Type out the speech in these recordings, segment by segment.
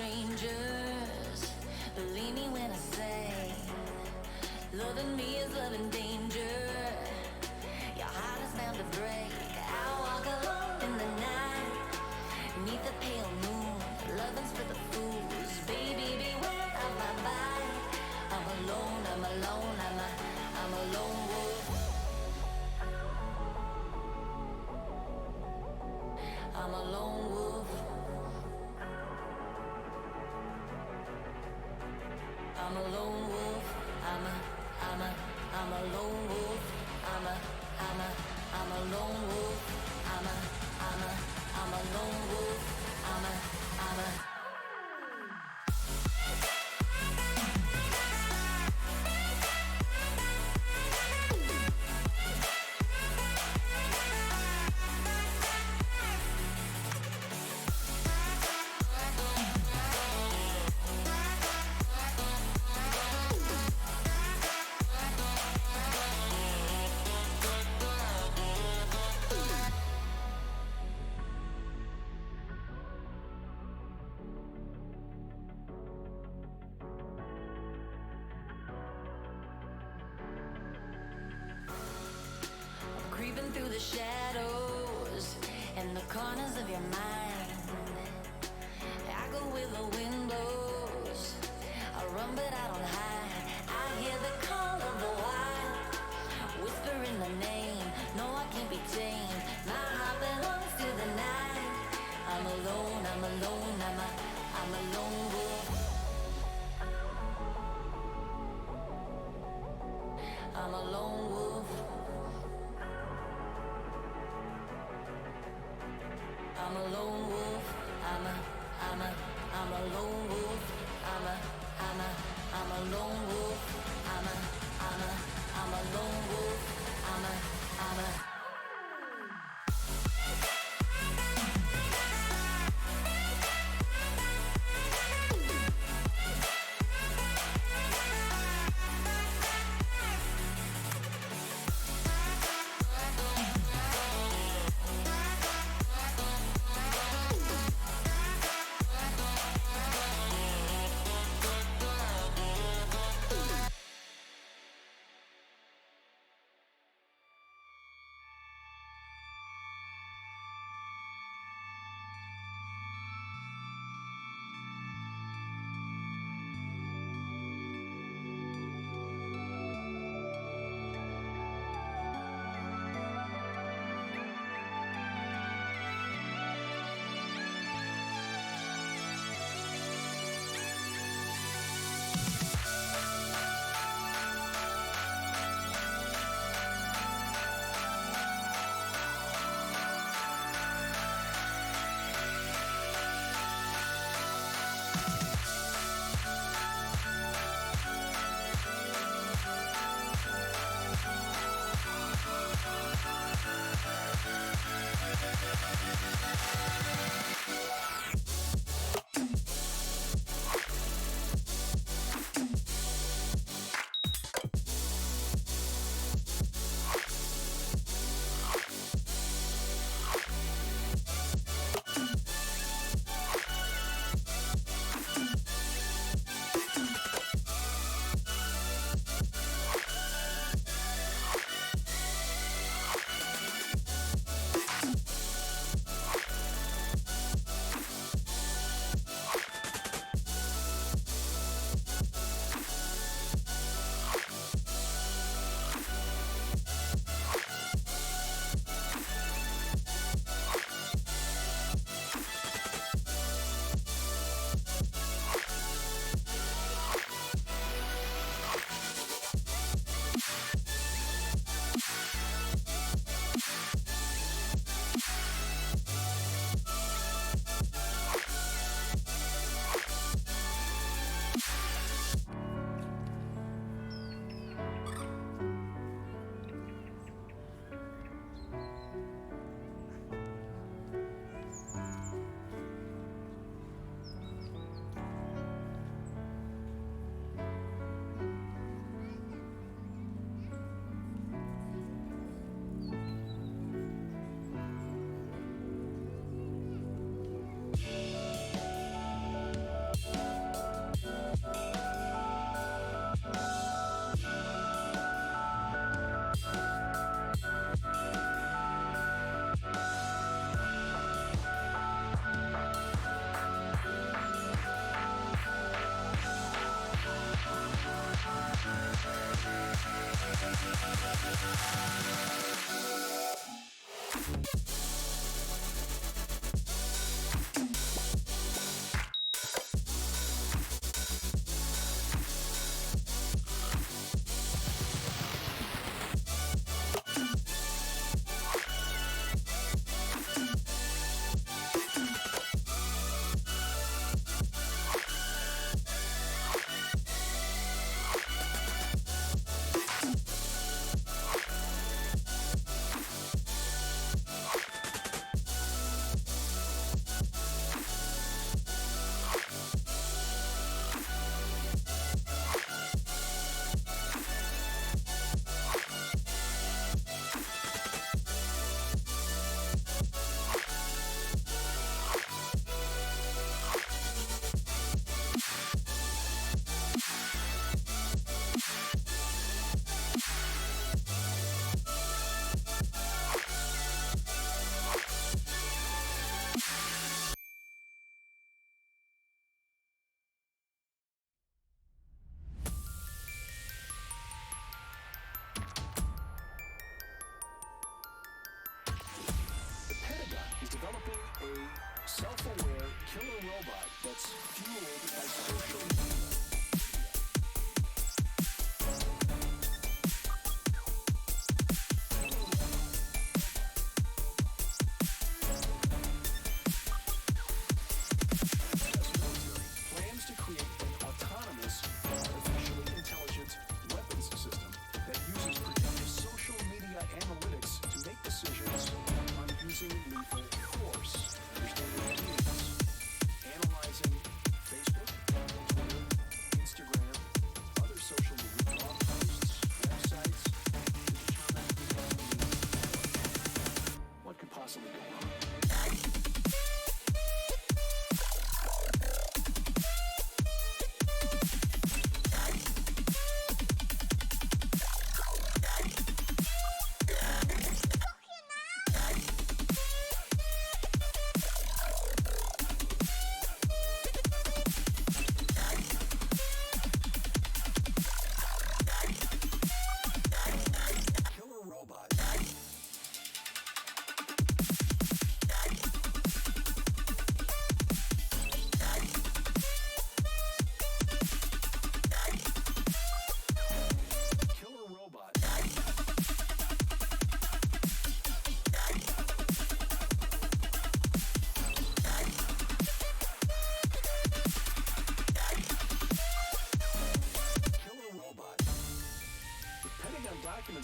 strangers. Believe me when I say, loving me is loving danger. Your heart is bound to break. I walk alone in the night, neath the pale moon. Loving's for the fools. Baby, beware of my bite. I'm alone, I'm alone, I'm a lone wolf. I'm a lone wolf. I'm a lone wolf. I'm a lone wolf. I'm a lone wolf. I'm a lone wolf. I'm a creeping through the shadows and the corners of your mind. I go where the wind blows. I run but I don't hide. I hear the call of the wild, whispering the name. No, I can't be tamed. My heart belongs to the night. I'm alone, I'm alone, I'm a lone wolf. I'm a lone wolf. I'm a lone wolf. I'm a lone wolf. I'm a lone wolf. I'm a lone wolf. I'm a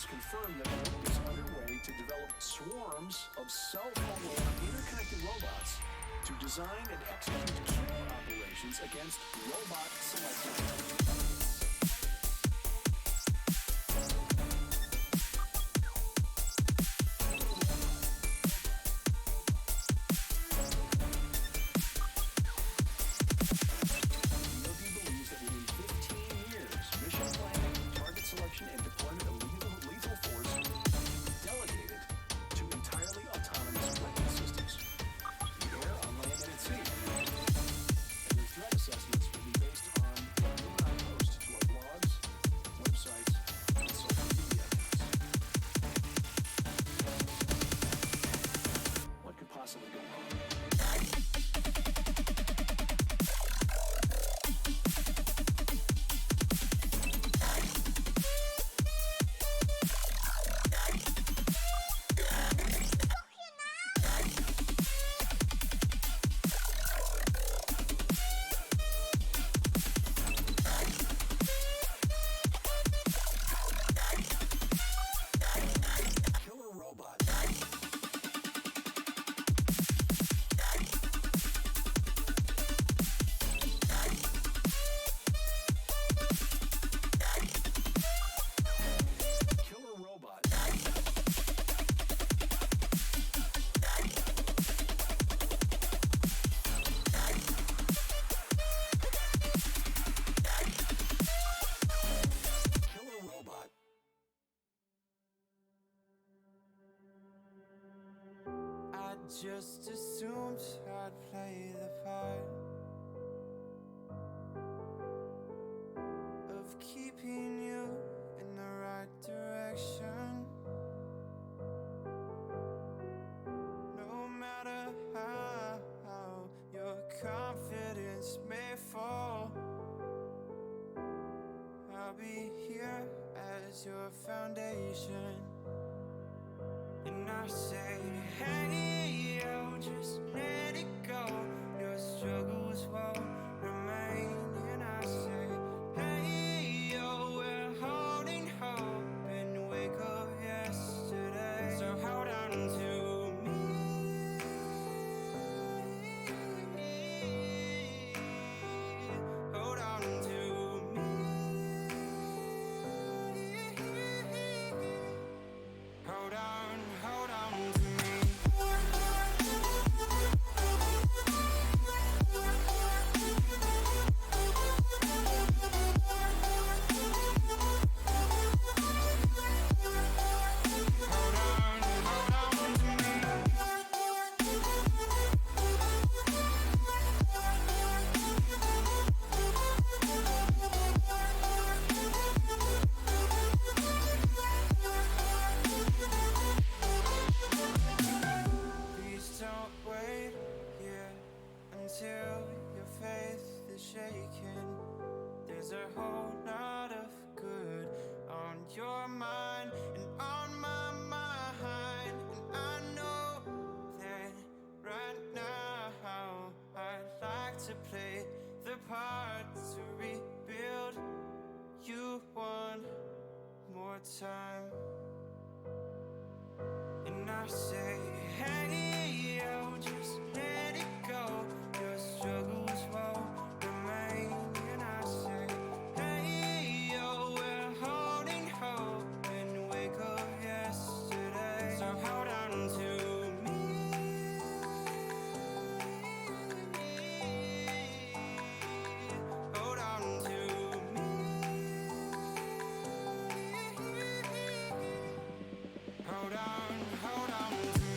science confirmed that work is underway to develop swarms of self-aware interconnected robots to design and execute killer operations against robot selectors. And deployment of lethal force delegated to entirely autonomous weapon systems, in the air, on land, and at sea. And their threat assessments will be based on what you and I post to our blogs, websites, and social media accounts. What could possibly go wrong? Just assumed I'd play the part of keeping you in the right direction. No matter how your confidence may fall, I'll be here as your foundation. And I say, hey, yo, just let it go. Your struggles won't remain. And I say, hey, yo, we're holding hope and wake up yesterday. So hold on to me. Hold on to me. Hold on to me. Until your faith is shaken, there's a whole lot of good on your mind and on my mind. And I know that right now I'd like to play the part to rebuild you one more time. And I say, hey, yo, just let it go. Your struggles won't remain. And I say, hey, yo, we're holding hope and wake up yesterday. So hold on to me. Hold on to me. Hold on to me.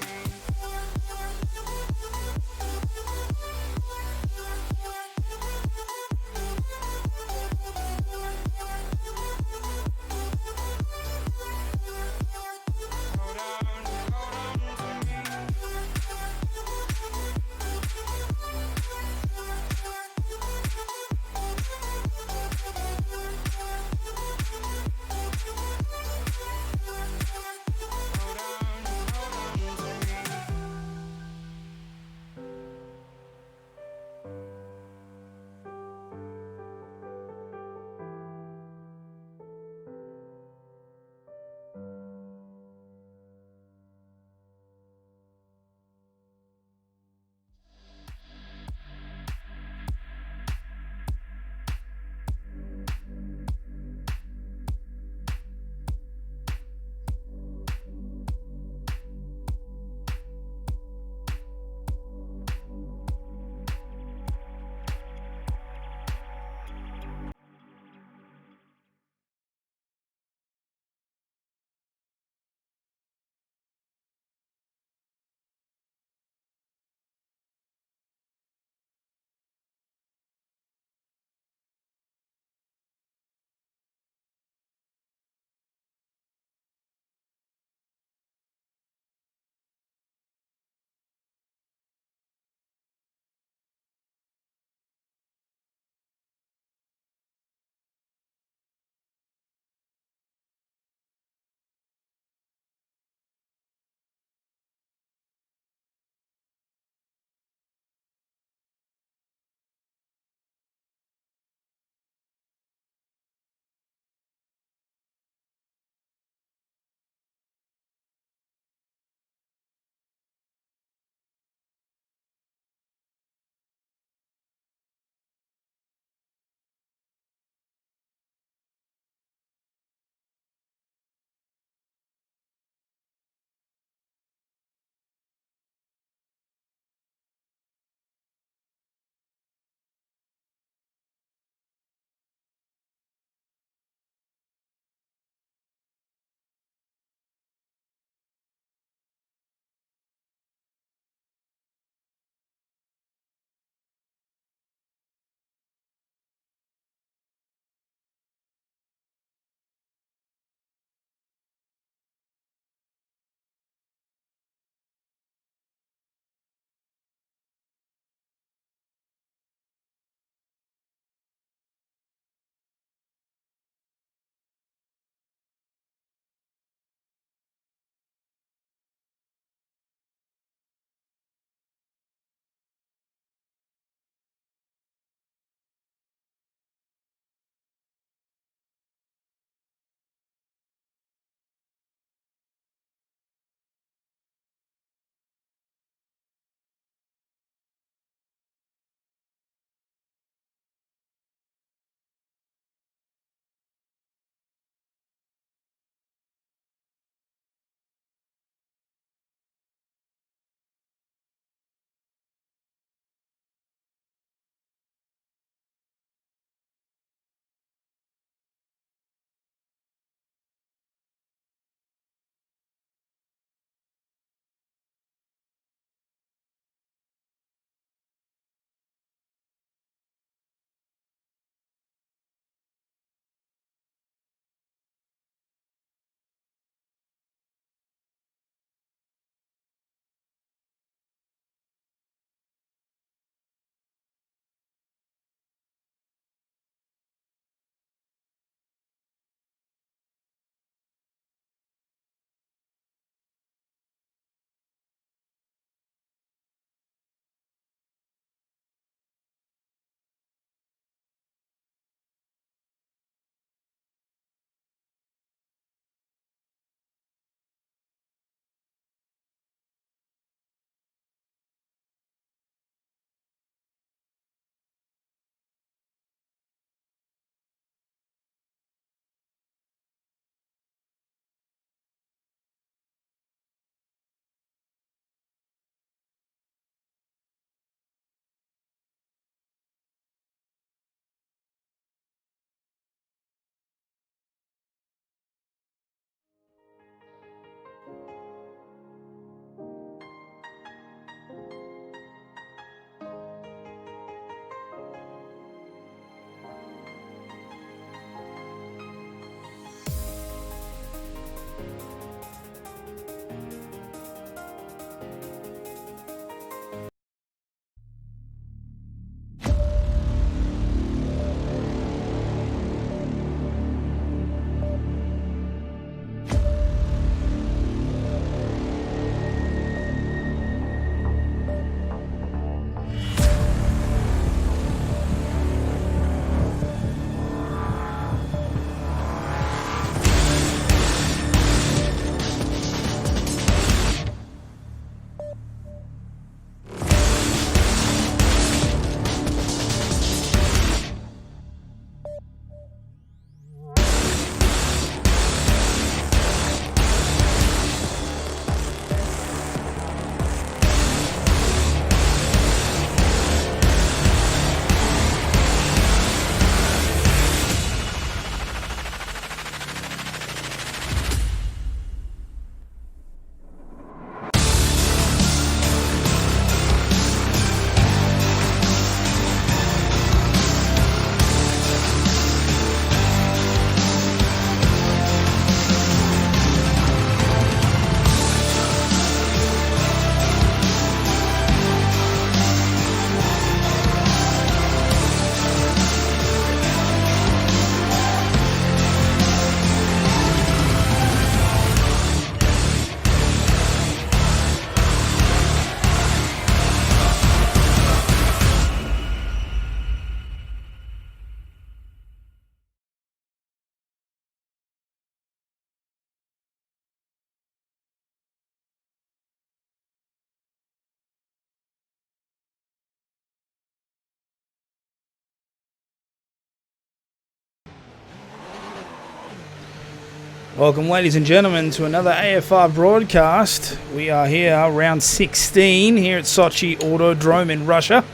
Welcome, ladies and gentlemen, to another AFR broadcast. We are here, round 16, here at Sochi Autodrome in Russia.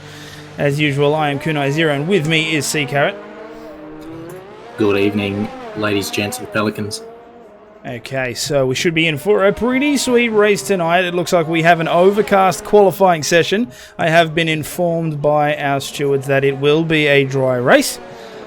As usual, I am Kunai Zero, and with me is C Carrot. Good evening, ladies, gents, and pelicans. Okay, so we should be in for a pretty sweet race tonight. It looks like we have an overcast qualifying session. I have been informed by our stewards that it will be a dry race.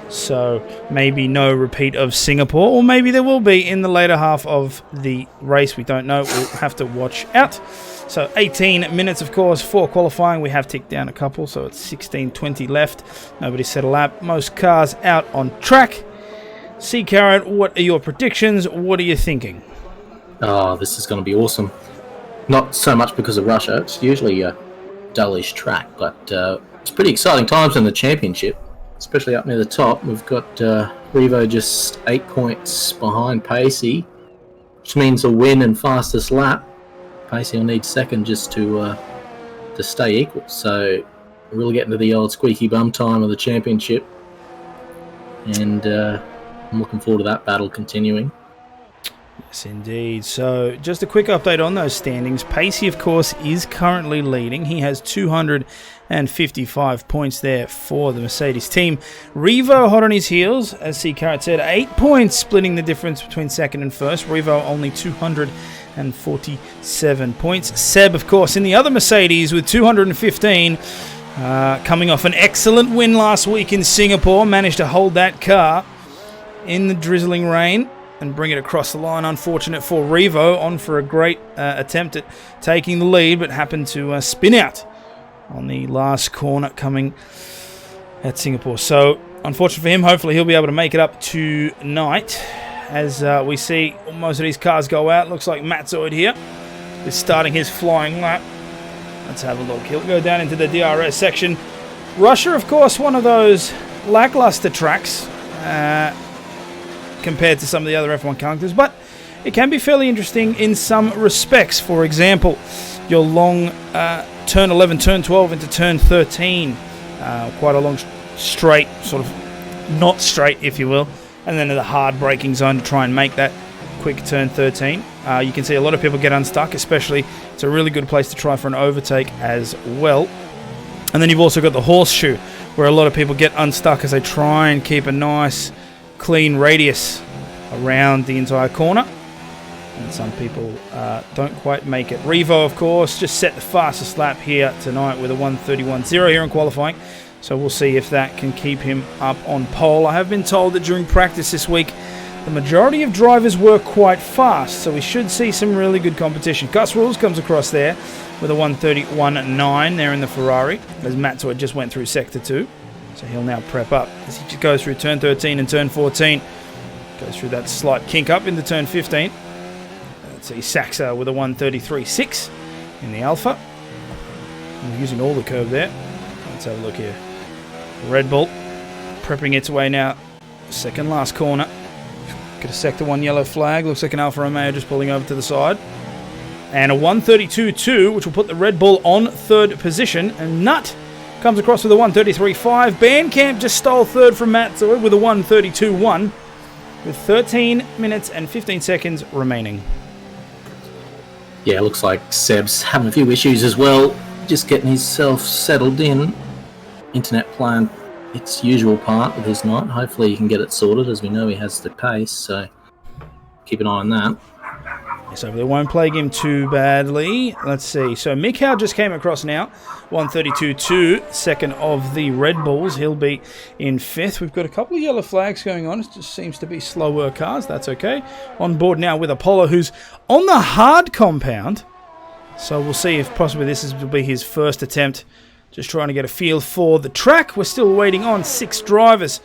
So maybe no repeat of Singapore, or maybe there will be in the later half of the race. We don't know. We'll have to watch out. So 18 minutes, of course, for qualifying. We have ticked down a couple, so it's 16:20 left. Nobody set a lap. Most cars out on track. C Carrot, what are your predictions? What are you thinking? Oh, this is going to be awesome. Not so much because of Russia. It's usually a dullish track, but it's pretty exciting times in the championship. Especially up near the top, we've got Revo just 8 points behind Pacey, which means a win and fastest lap. Pacey will need second just to stay equal. So we're really getting to the old squeaky bum time of the championship, and I'm looking forward to that battle continuing. Yes, indeed. So just a quick update on those standings. Pacey, of course, is currently leading. He has 255 points there for the Mercedes team. Revo hot on his heels, as C Carrot said, 8 points splitting the difference between second and first. Revo only 247 points. Seb, of course, in the other Mercedes with 215, coming off an excellent win last week in Singapore, managed to hold that car in the drizzling rain and bring it across the line. Unfortunate for Revo, on for a great attempt at taking the lead, but happened to spin out on the last corner coming at Singapore. So, unfortunate for him. Hopefully he'll be able to make it up tonight. As we see most of these cars go out, looks like Matt Zoid here is starting his flying lap. Let's have a look. He'll go down into the DRS section. Russia, of course, one of those lackluster tracks compared to some of the other F1 characters, but it can be fairly interesting in some respects. For example, your long turn 11, turn 12 into turn 13, quite a long straight, sort of not straight, if you will, and then the hard braking zone to try and make that quick turn 13. You can see a lot of people get unstuck, especially it's a really good place to try for an overtake as well. And then you've also got the horseshoe, where a lot of people get unstuck as they try and keep a nice clean radius around the entire corner, and some people don't quite make it. Revo, of course, just set the fastest lap here tonight with a 1:31.0 here in qualifying, so we'll see if that can keep him up on pole. I have been told that during practice this week the majority of drivers were quite fast, so we should see some really good competition. Gus Rules comes across there with a 1:31.9 there in the Ferrari, as Matt just went through sector 2. So he'll now prep up as he just goes through turn 13 and turn 14. Goes through that slight kink up into turn 15. Let's see, Saxa with a 1:33.6 in the Alpha. We're using all the curve there. Let's have a look here. Red Bull prepping its way now. Second last corner. Get a sector 1 yellow flag. Looks like an Alfa Romeo just pulling over to the side. And a 1:32.2, which will put the Red Bull on third position. And Nut comes across with a 1:33.5. Bandcamp just stole third from Matt Zoid with a 1:32.1 with 13 minutes and 15 seconds remaining. Yeah, looks like Seb's having a few issues as well. Just getting himself settled in. Internet playing its usual part with his night. Hopefully he can get it sorted, as we know he has the pace, so keep an eye on that. So they won't plague him too badly. Let's see. So Mick Howe just came across now. 1:32.2, second of the Red Bulls. He'll be in fifth. We've got a couple of yellow flags going on. It just seems to be slower cars. That's okay. On board now with Apollo, who's on the hard compound. So we'll see if possibly will be his first attempt. Just trying to get a feel for the track. We're still waiting on 6 drivers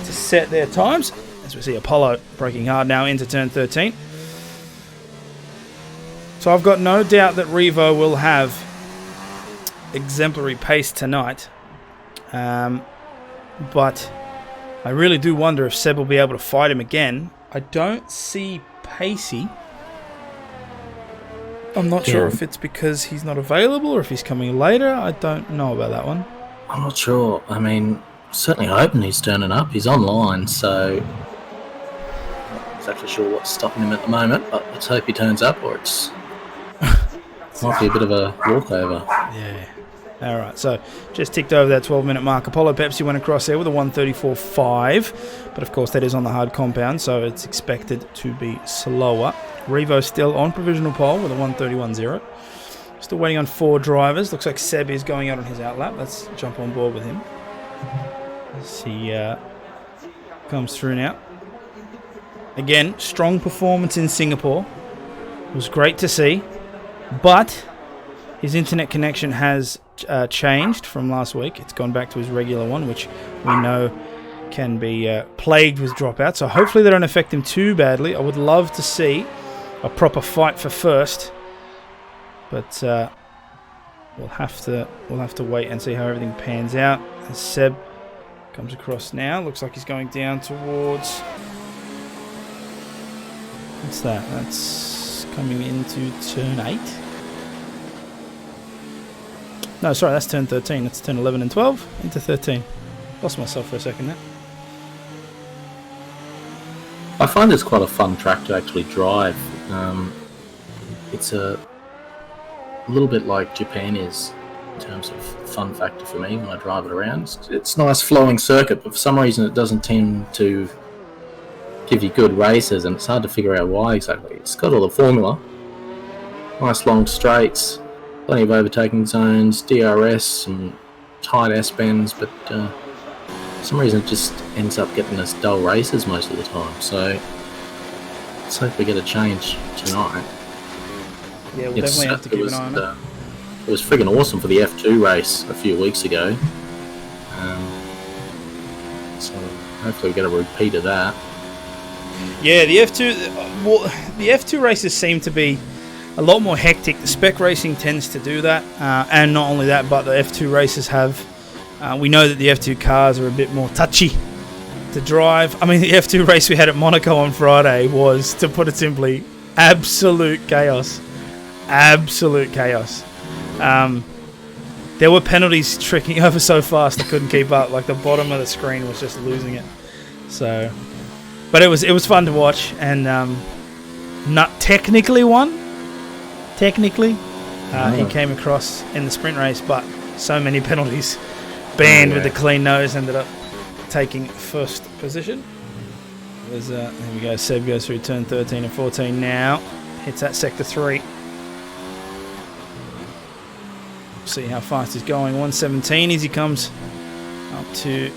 to set their times. As we see Apollo braking hard now into turn 13. So I've got no doubt that Revo will have exemplary pace tonight. But I really do wonder if Seb will be able to fight him again. I don't see Pacey. I'm not sure if it's because he's not available or if he's coming later. I don't know about that one. I'm not sure. I mean, certainly hoping he's turning up. He's online, so exactly sure what's stopping him at the moment, but let's hope he turns up, or it's might be a bit of a walkover. Yeah. All right, so just ticked over that 12-minute mark. Apollo Pepsi went across there with a 1:34.5, but of course that is on the hard compound, so it's expected to be slower. Revo still on provisional pole with a 1:31.0. Still waiting on 4 drivers. Looks like Seb is going out on his outlap. Let's jump on board with him as he comes through now. Again, strong performance in Singapore. It was great to see, but his internet connection has changed from last week. It's gone back to his regular one, which we know can be plagued with dropouts. So hopefully they don't affect him too badly. I would love to see a proper fight for first, but we'll have to wait and see how everything pans out. As Seb comes across now, looks like he's going down towards. What's that? That's coming into turn 8. No, sorry, that's turn 13. That's turn 11 and 12 into 13. Lost myself for a second there. I find it's quite a fun track to actually drive. It's a little bit like Japan is in terms of fun factor for me when I drive it around. It's a nice flowing circuit, but for some reason it doesn't tend to give you good races, and it's hard to figure out why exactly. It's got all the formula. Nice long straights, plenty of overtaking zones, DRS, some tight S-bends, but for some reason it just ends up getting us dull races most of the time. So let's hope we get a change tonight. Yeah, we'll definitely have to keep an eye on it. It was friggin' awesome for the F2 race a few weeks ago. So hopefully we get a repeat of that. Yeah, the F2 races seem to be a lot more hectic. The spec racing tends to do that, and not only that, but the F2 races have. We know that the F2 cars are a bit more touchy to drive. I mean, the F2 race we had at Monaco on Friday was, to put it simply, absolute chaos. Absolute chaos. There were penalties tricking over so fast I couldn't keep up. Like the bottom of the screen was just losing it. So, but it was fun to watch, and not technically won. Technically, he came across in the sprint race, but so many penalties. Banned with the clean nose, ended up taking first position. There we go. Seb goes through turn 13 and 14 now. Hits that sector 3. See how fast he's going. 117 as he comes up to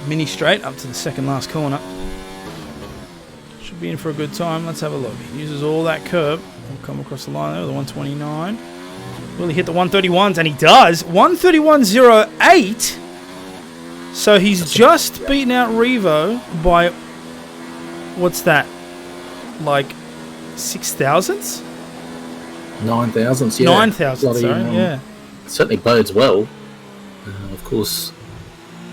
mini straight, up to the second last corner. Should be in for a good time. Let's have a look. He uses all that curb. He'll come across the line there with a 129. Will he hit the 131s? And he does. 131.08. So he's just beaten out Revo by, what's that? Like 6 thousandths? 9 thousandths, yeah. 9 thousandths, sorry, yeah. Certainly bodes well. Of course,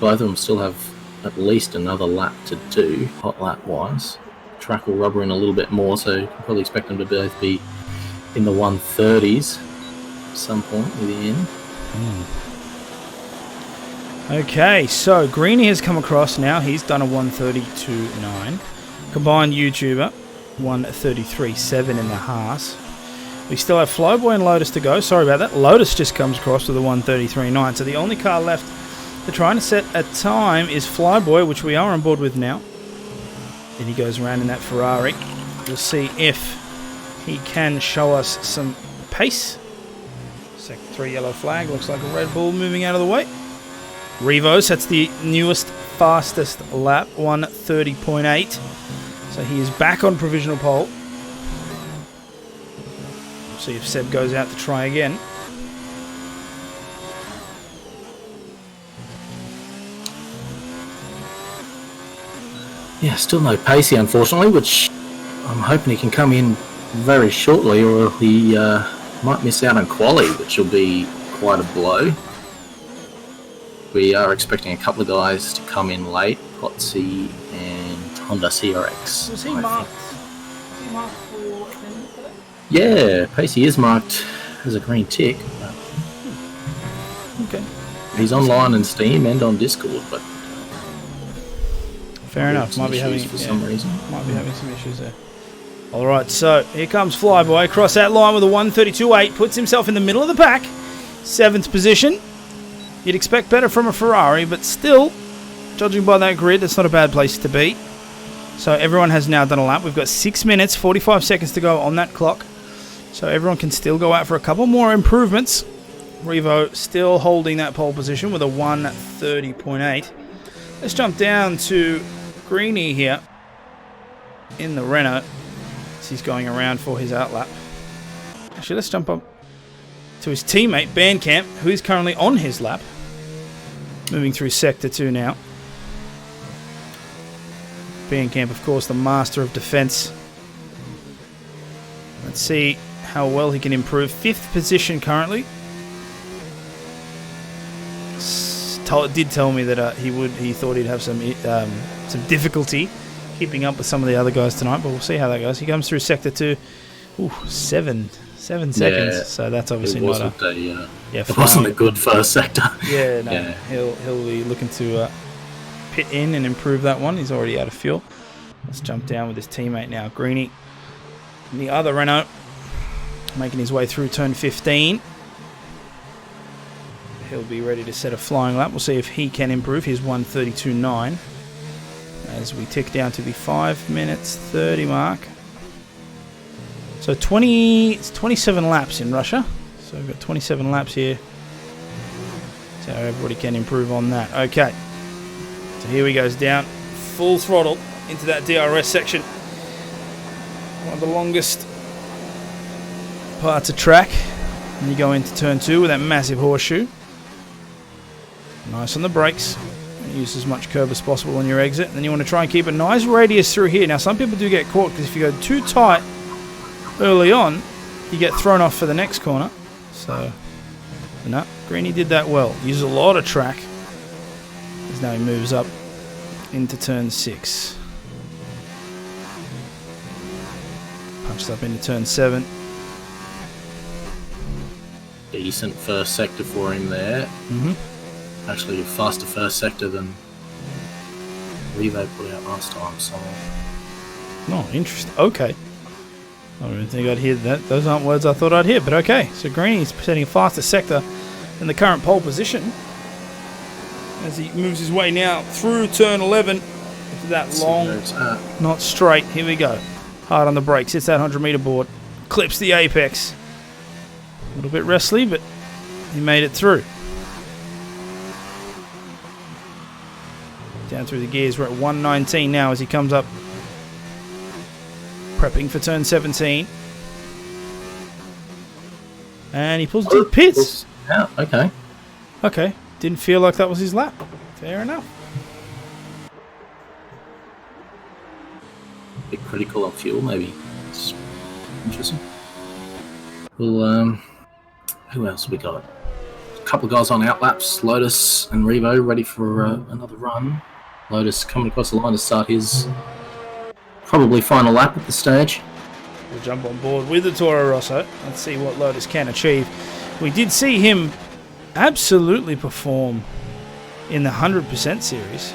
both of them still have at least another lap to do, hot lap wise. Track will rubber in a little bit more, so you can probably expect them to both be in the 130s at some point near the end. Okay, so Greeny has come across now. He's done a 132.9. Combined YouTuber, 133.7 in the Haas. We still have Flyboy and Lotus to go. Sorry about that. Lotus just comes across with a 133.9. So the only car left to trying to set a time is Flyboy, which we are on board with now. Then he goes around in that Ferrari. We'll see if he can show us some pace. Sector 3 yellow flag. Looks like a Red Bull moving out of the way. Revo sets the newest, fastest lap, 130.8. So he is back on provisional pole. See if Seb goes out to try again. Yeah, still no Pacey, unfortunately, which I'm hoping he can come in very shortly, or he might miss out on quali, which will be quite a blow. We are expecting a couple of guys to come in late, Potsy and Honda CRX. Was he marked? For today? Yeah, Pacey is marked as a green tick. Okay. He's online in Steam and on Discord, but Fair enough. Might be having for some reason. Might be having some issues there. All right, so here comes Flyboy across that line with a 132.8. Puts himself in the middle of the pack. 7th position. You'd expect better from a Ferrari, but still, judging by that grid, that's not a bad place to be. So everyone has now done a lap. We've got 6 minutes, 45 seconds to go on that clock. So everyone can still go out for a couple more improvements. Revo still holding that pole position with a 130.8. Let's jump down to Greeny here in the Renault. He's going around for his outlap. Actually, let's jump up to his teammate, Bandcamp, who is currently on his lap. Moving through Sector 2 now. Bandcamp, of course, the master of defense. Let's see how well he can improve. 5th position currently. Did tell me that he thought he'd have some difficulty keeping up with some of the other guys tonight, but we'll see how that goes. He comes through Sector 2. Ooh, 7 seconds. Yeah, so that's obviously it wasn't it wasn't a good first sector. Yeah, no. Yeah. He'll be looking to pit in and improve that one. He's already out of fuel. Let's jump down with his teammate now, Greeny. The other Renault making his way through turn 15. He'll be ready to set a flying lap. We'll see if he can improve his 132.9 as we tick down to the 5 minutes 30 mark. So 27 laps in Russia. So we've got 27 laps here. So everybody can improve on that. Okay. So here we goes down full throttle into that DRS section. One of the longest parts of track. And you go into turn 2 with that massive horseshoe. Nice on the brakes. Use as much curb as possible on your exit. And then you want to try and keep a nice radius through here. Now, some people do get caught because if you go too tight early on, you get thrown off for the next corner. So, no, Greeny did that well. Uses a lot of track. As now he moves up into turn 6. Punched up into turn 7. Decent first sector for him there. Actually a faster first sector than Revo put out last time, so... Oh, interesting. Okay. I don't think I'd hear that. Those aren't words I thought I'd hear, but okay. So Greeny's setting a faster sector than the current pole position as he moves his way now through turn 11 into that long, not straight. Here we go. Hard on the brakes. Hits that 100-meter board. Clips the apex. A little bit wrestly, but he made it through. Down through the gears. We're at 119 now as he comes up. Prepping for turn 17. And he pulls to the pits. Yeah, okay. Okay. Didn't feel like that was his lap. Fair enough. Bit critical on fuel, maybe. It's interesting. Well, who else we got? A couple of guys on outlaps. Lotus and Revo ready for another run. Lotus coming across the line to start his probably final lap at this stage. We'll jump on board with the Toro Rosso. Let's see what Lotus can achieve. We did see him absolutely perform in the 100% series.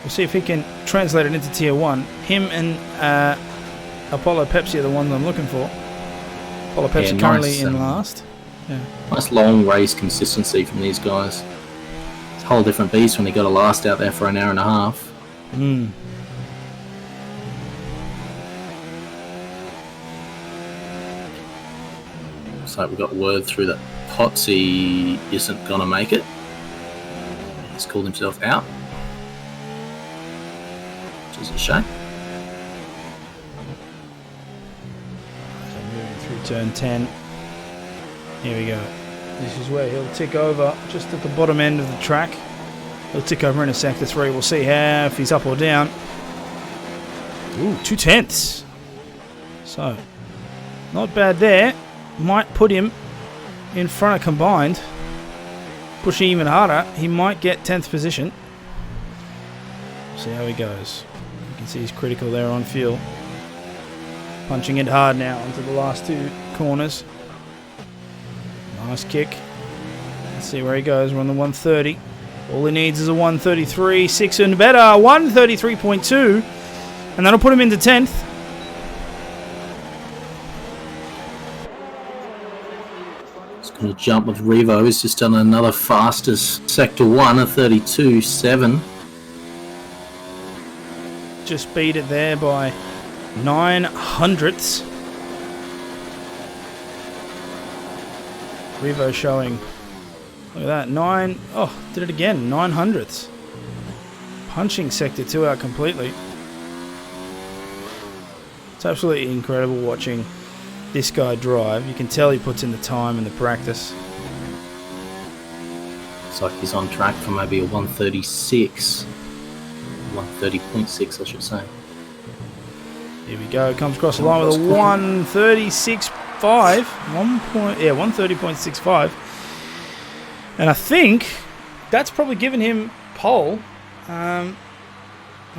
We'll see if he can translate it into Tier 1. Him and Apollo Pepsi are the ones I'm looking for. Apollo Pepsi currently in last. Yeah. Nice long race consistency from these guys. It's a whole different beast when he got a last out there for an hour and a half. So we got word through that Potsy isn't going to make it. He's called himself out, which is a shame. So moving through turn 10. Here we go. This is where he'll tick over just at the bottom end of the track. He'll tick over into sector 3. We'll see how if he's up or down. Ooh, 2/10. So, not bad there. Might put him in front of combined. Pushing even harder, he might get 10th position. See how he goes. You can see he's critical there on fuel. Punching it hard now onto the last 2 corners. Nice kick. Let's see where he goes. We're on the 130. All he needs is a 133.6 and better, 133.2, and that'll put him into 10th. He's going to jump with Revo. He's just done another fastest Sector 1, a 32.7. Just beat it there by 9 hundredths. Revo showing, look at that, did it again, 9 hundredths. Punching Sector 2 out completely. It's absolutely incredible watching this guy drive. You can tell he puts in the time and the practice. Looks like he's on track for maybe a 136. 130.6, I should say. Here we go. Comes across the line with a 136.5. 130.65. And I think that's probably given him pole.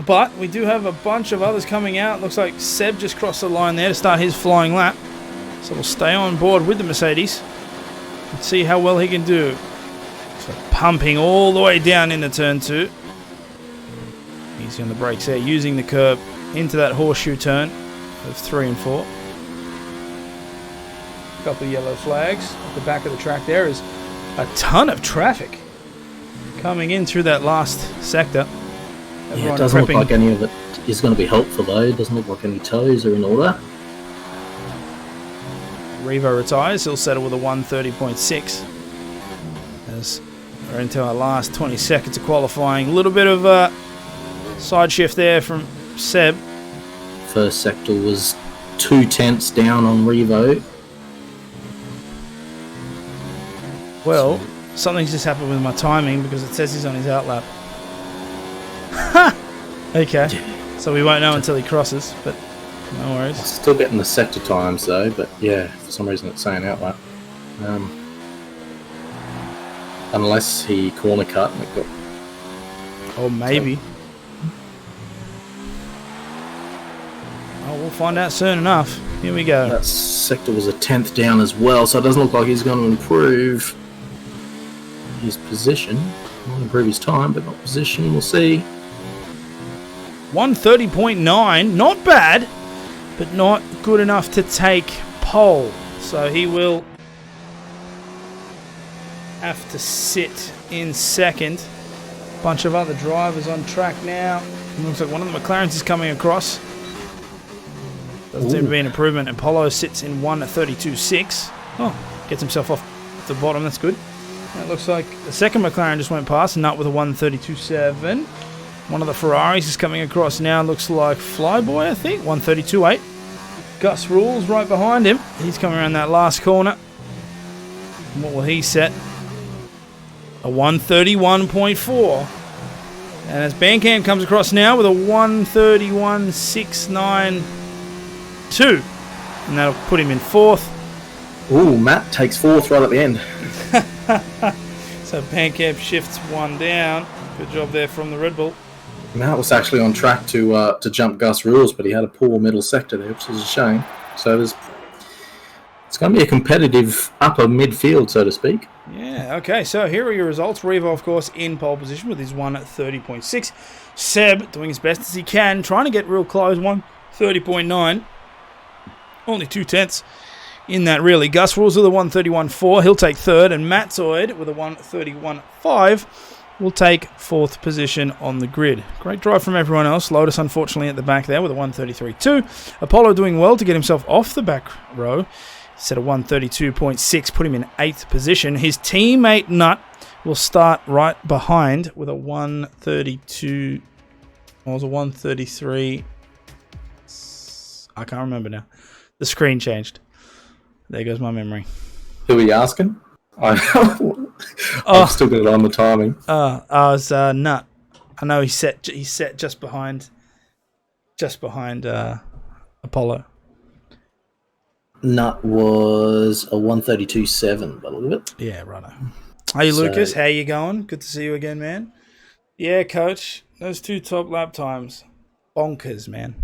But we do have a bunch of others coming out. Looks like Seb just crossed the line there to start his flying lap. So we'll stay on board with the Mercedes and see how well he can do. So pumping all the way down into turn 2. Easy on the brakes there, using the curb into that horseshoe turn of 3 and 4. A couple of yellow flags at the back of the track. There is a ton of traffic coming in through that last sector. Yeah, it doesn't look like any of it is going to be helpful though. It doesn't look like any toes are in order. Revo retires. He'll settle with a 130.6. As we're into our last 20 seconds of qualifying. A little bit of side shift there from Seb. First sector was 2 tenths down on Revo. Well, something's just happened with my timing because it says he's on his outlap. Okay, so we won't know until he crosses, but no worries. Still getting the sector times though, but yeah, for some reason it's saying outlap. Unless he corner cut and it got... Oh, maybe. Oh, we'll find out soon enough. Here we go. That sector was a 10th down as well, so it doesn't look like he's going to improve his position. Might improve his time, but not position. We'll see. 130.9, not bad, but not good enough to take pole. So he will have to sit in second. Bunch of other drivers on track now. Looks like one of the McLarens is coming across. Doesn't seem to be an improvement. Apollo sits in 1:32.6. Oh, gets himself off the bottom. That's good. It looks like the second McLaren just went past, Nut with a 1:32.7. One of the Ferraris is coming across now. Looks like Flyboy, I think. 1:32.8. Gus Rules right behind him. He's coming around that last corner. And what will he set? A 1:31.4. And as Bandcamp comes across now with a 1:31.692. And that'll put him in 4th. Ooh, Matt takes 4th right at the end. So Bandcamp shifts 1 down. Good job there from the Red Bull. Matt was actually on track to jump Gus Rules, but he had a poor middle sector there, which is a shame. So it's going to be a competitive upper midfield, so to speak. Yeah, okay, so here are your results. Revo, of course, in pole position with his 1:30.6. Seb doing his best as he can, trying to get real close, 1:30.9. Only 2 tenths in that, really. Gus Rules with a 1:31.4. He'll take 3rd, and Matt Zoid with a 1:31.5 will take 4th position on the grid. Great drive from everyone else. Lotus, unfortunately, at the back there with a 1:33.2. Apollo doing well to get himself off the back row. Set a 1:32.6, put him in 8th position. His teammate Nut will start right behind with a 1:32. What was a 1:33? I can't remember now. The screen changed. There goes my memory. Who are you asking? I've still got it on the timing. I was Nut. I know he's set just behind Apollo. Nut was a 1:32.7 by the look of it. Yeah, righto. Hey, Lucas, how you going? Good to see you again, man. Yeah, coach. Those 2 top lap times. Bonkers, man.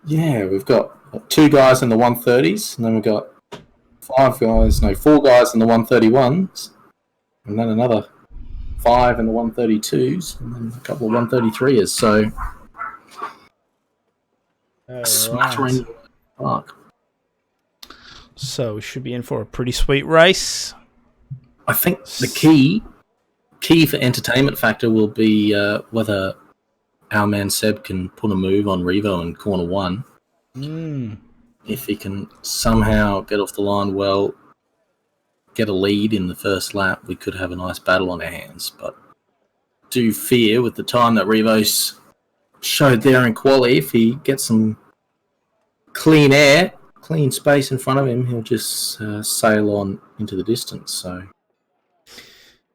Yeah, we've got 2 guys in the 130s, and then we've got 4 guys in the 131s, and then another 5 in the 132s, and then a couple of 133s. So smattering park. So we should be in for a pretty sweet race. I think the key for entertainment factor will be whether our man Seb can put a move on Revo in corner 1. If he can somehow get off the line well, get a lead in the first lap, we could have a nice battle on our hands. But do fear with the time that Revo's showed there in quali, if he gets some clean air, clean space in front of him, he'll just sail on into the distance. So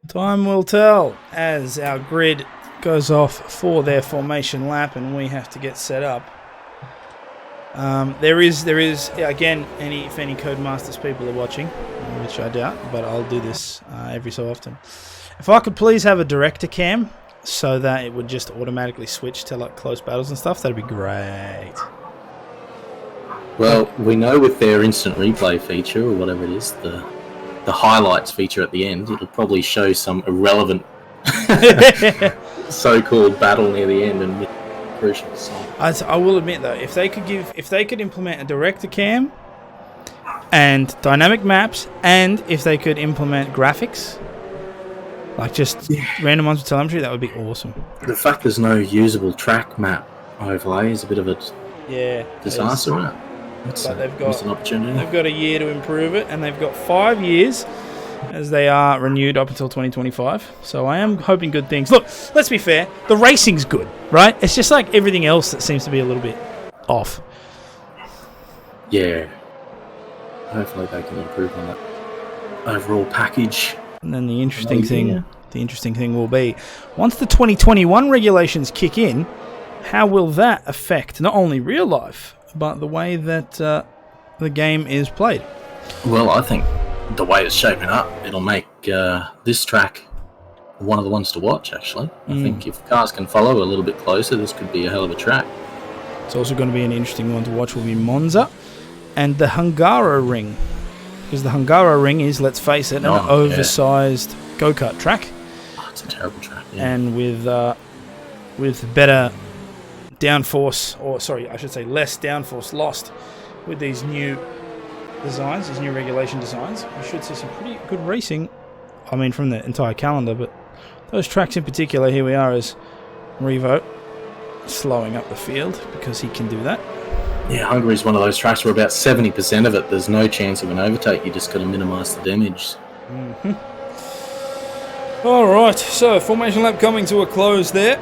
time will tell as our grid goes off for their formation lap and we have to get set up. There is again, if any Codemasters people are watching, which I doubt, but I'll do this every so often. If I could please have a director cam so that it would just automatically switch to like close battles and stuff, that'd be great. Well, we know with their instant replay feature or whatever it is, the highlights feature at the end, it'll probably show some irrelevant so-called battle near the end and crucial. So. I will admit though, if they could implement a director cam and dynamic maps, and if they could implement graphics, like just random ones with telemetry, that would be awesome. The fact there's no usable track map overlay is a bit of a disaster, isn't it? But they've got an opportunity. They've got a year to improve it, and they've got 5 years as they are renewed up until 2025. So I am hoping good things. Look, let's be fair. The racing's good, right? It's just like everything else that seems to be a little bit off. Yeah. Hopefully they can improve on that overall package. And then the interesting thing will be, once the 2021 regulations kick in, how will that affect not only real life, but the way that the game is played? Well, I think the way it's shaping up, it'll make this track one of the ones to watch, actually. I think if cars can follow a little bit closer, this could be a hell of a track. It's also going to be an interesting one to watch will be Monza and the Hungaro Ring. Because the Hungaro Ring is, let's face it, an oversized go-kart track. Oh, it's a terrible track, yeah. And with better downforce, or sorry, I should say less downforce lost with these new designs, these new regulation designs, we should see some pretty good racing. I mean, from the entire calendar, but those tracks in particular, here we are as Revo slowing up the field because he can do that. Yeah, Hungary's one of those tracks where about 70% of it, there's no chance of an overtake. You just got to minimise the damage. All right, so formation lap coming to a close there.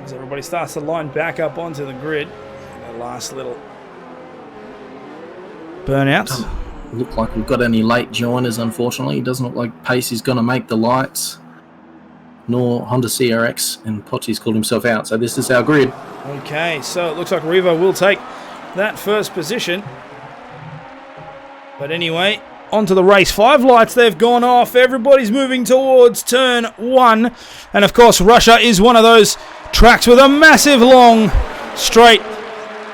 As everybody starts to line back up onto the grid. The last little burnouts. Doesn't look like we've got any late joiners, unfortunately. It doesn't look like Pacey's going to make the lights, nor Honda CRX, and Potsy's called himself out. So this is our grid. Okay, so it looks like Revo will take that first position. But anyway, onto the race. 5 lights, they've gone off. Everybody's moving towards turn 1. And of course, Russia is one of those tracks with a massive long straight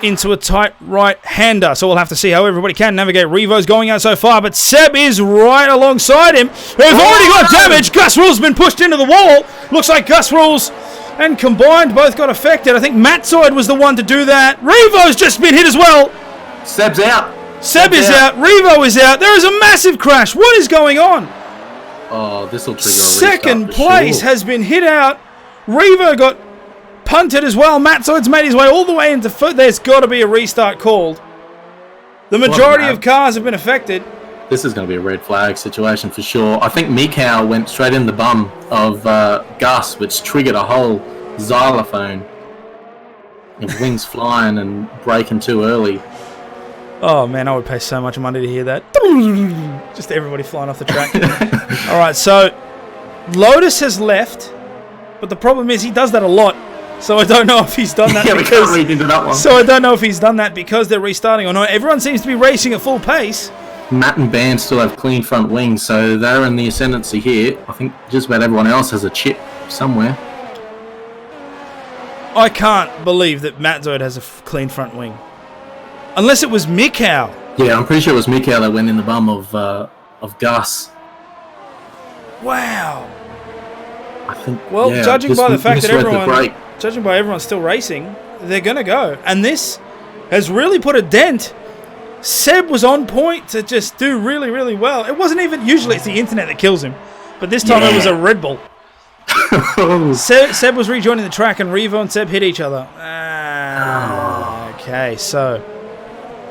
into a tight right-hander. So we'll have to see how everybody can navigate. Revo's going out so far, but Seb is right alongside him. Who's already got damage. Gus Rule's been pushed into the wall. Looks like Gus Rule's and Combined both got affected. I think Matzoid was the one to do that. Revo's just been hit as well. Seb's out. Seb is out. Revo is out. There is a massive crash. What is going on? Oh, this will trigger a restart. Second place has been hit out. Revo got punted as well. Matzoid's made his way all the way into foot. There's got to be a restart called. The majority of cars have been affected. This is going to be a red flag situation for sure. I think Mikau went straight in the bum of Gus, which triggered a whole xylophone of wings flying and braking too early. Oh man, I would pay so much money to hear that. Just everybody flying off the track. All right, so Lotus has left, but the problem is he does that a lot. So I don't know if he's done that. We can't read into that one. So I don't know if he's done that because they're restarting or not. Everyone seems to be racing at full pace. Matt and Band still have clean front wings, so they're in the ascendancy here. I think just about everyone else has a chip somewhere. I can't believe that Matzoid has a clean front wing. Unless it was Mikau. Yeah, I'm pretty sure it was Mikau that went in the bum of Gus. Wow. I think. Well, yeah, judging just by the fact that misread the break. everyone's still racing, they're going to go. And this has really put a dent. Seb was on point to just do really, really well. It wasn't even, usually it's the internet that kills him, but this time it was a Red Bull. Seb was rejoining the track and Revo and Seb hit each other. Okay, so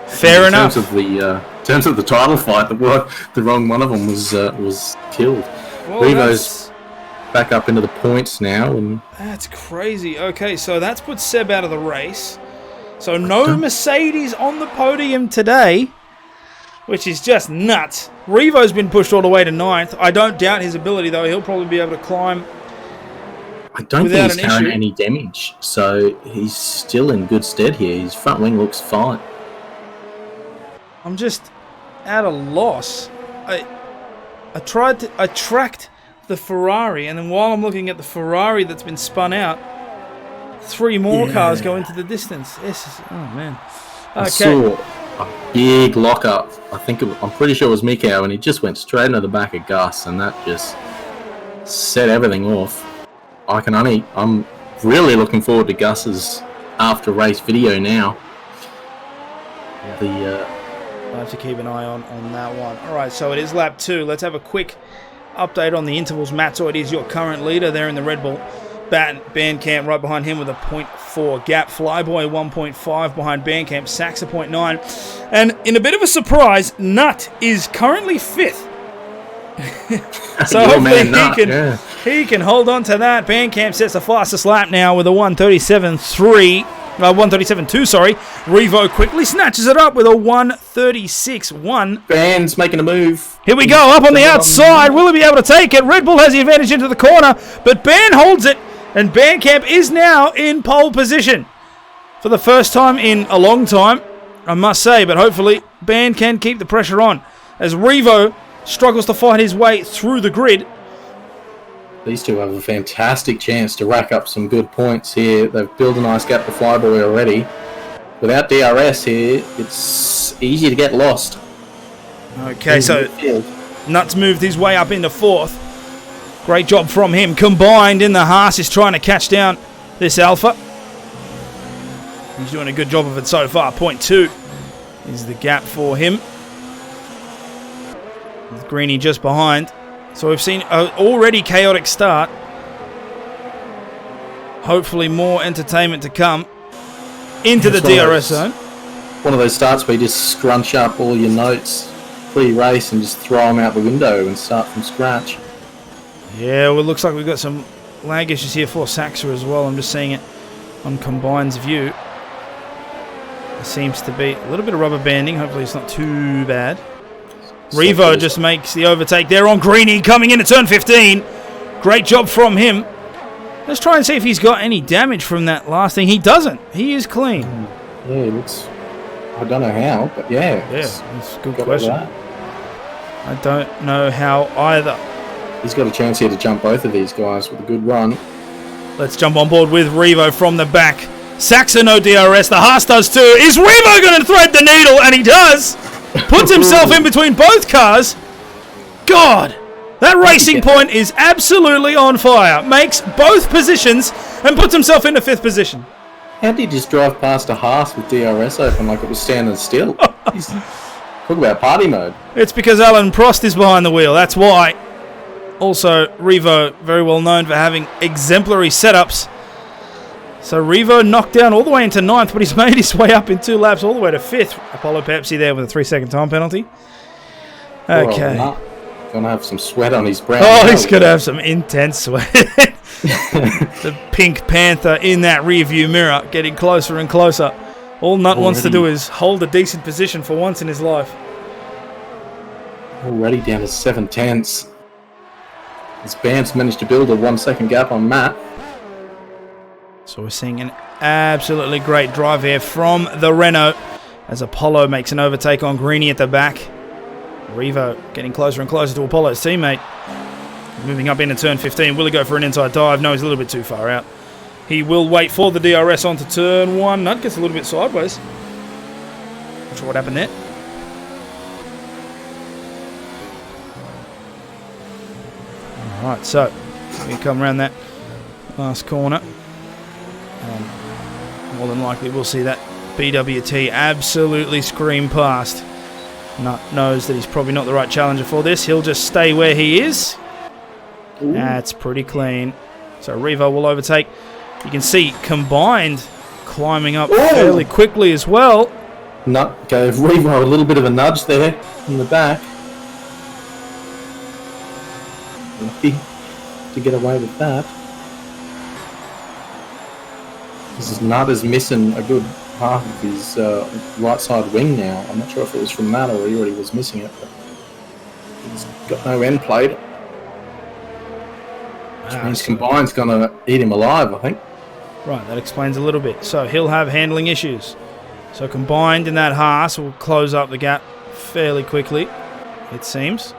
fair enough. In terms of the title fight, the wrong one of them was killed. Well, Revo's back up into the points now, and that's crazy. Okay, so that's put Seb out of the race. So no Mercedes on the podium today, which is just nuts. Revo's been pushed all the way to 9th. I don't doubt his ability, though. He'll probably be able to climb. I don't think he's carrying any damage, so he's still in good stead here. His front wing looks fine. I'm just at a loss. I tracked the Ferrari, and then while I'm looking at the Ferrari that's been spun out, 3 more cars go into the distance. Oh man. Okay. I saw a big lockup. I'm pretty sure it was Mikko, and he just went straight into the back of Gus, and that just set everything off. I'm really looking forward to Gus's after race video now. Yeah. I'll have to keep an eye on that one. All right, so it is lap 2. Let's have a quick update on the intervals. Matt, so it is your current leader there in the Red Bull. Bandcamp right behind him with a 0.4 gap. Flyboy 1.5 behind Bandcamp. Saxa 0.9. And in a bit of a surprise, Nut is currently 5th. So hopefully he can hold on to that. Bandcamp sets the fastest lap now with a 137.2, sorry. Revo quickly snatches it up with a 136.1. Band's making a move. Here we go, up on the outside. Will he be able to take it? Red Bull has the advantage into the corner, but Band holds it, and Bandcamp is now in pole position. For the first time in a long time, I must say, but hopefully Band can keep the pressure on as Revo struggles to fight his way through the grid. These two have a fantastic chance to rack up some good points here. They've built a nice gap to Flyboy already. Without DRS here, it's easy to get lost. Okay, so Nuts moved his way up into 4th. Great job from him. Combined in the Haas is trying to catch down this Alpha. He's doing a good job of it so far. 0.2 is the gap for him. With Greeny just behind. So we've seen an already chaotic start. Hopefully more entertainment to come into the DRS zone. One of those starts where you just scrunch up all your notes pre-race and just throw them out the window and start from scratch. Yeah, well, it looks like we've got some lag issues here for Saxa as well. I'm just seeing it on Combine's view. There seems to be a little bit of rubber banding. Hopefully it's not too bad. Revo just makes the overtake there on Greeny coming into turn 15. Great job from him. Let's try and see if he's got any damage from that last thing. He doesn't. He is clean. Yeah, it looks... I don't know how, but yeah. That's a good question. I don't know how either. He's got a chance here to jump both of these guys with a good run. Let's jump on board with Revo from the back. Saxa no DRS. The Haas does too. Is Revo going to thread the needle? And he does. Puts himself in between both cars. God, that Racing Point is absolutely on fire. Makes both positions and puts himself into 5th position. How did he just drive past a Haas with DRS open like it was standing still? Talk about party mode. It's because Alan Prost is behind the wheel. That's why. Also, Revo, very well known for having exemplary setups. So Revo knocked down all the way into 9th, but he's made his way up in 2 laps all the way to 5th. Apollo Pepsi there with a 3-second time penalty. Okay. Going to have some sweat on his brow. Oh, he's going to have some intense sweat. The Pink Panther in that rearview mirror, getting closer and closer. All Nut wants to do is hold a decent position for once in his life. Already down to 7/10. His Band's managed to build a 1-second gap on Matt. So we're seeing an absolutely great drive here from the Renault as Apollo makes an overtake on Greeny at the back. Revo getting closer and closer to Apollo's teammate. Moving up into turn 15. Will he go for an inside dive? No, he's a little bit too far out. He will wait for the DRS onto turn 1. Nut gets a little bit sideways. Not sure what happened there. Alright, so We come around that last corner. More than likely we'll see that BWT absolutely scream past. Nut knows that he's probably not the right challenger for this. He'll just stay where he is. Ooh. That's pretty clean. So Revo will overtake. You can see Combined climbing up fairly quickly as well. Nut gave Revo a little bit of a nudge there in the back. Lucky to get away with that. This Nut is missing a good half of his right side wing now. I'm not sure if it was from that or he already was missing it, but he's got no end plate. Which means Combined's going to eat him alive, I think. Right, that explains a little bit. So he'll have handling issues. So Combined in that Haas will close up the gap fairly quickly, it seems.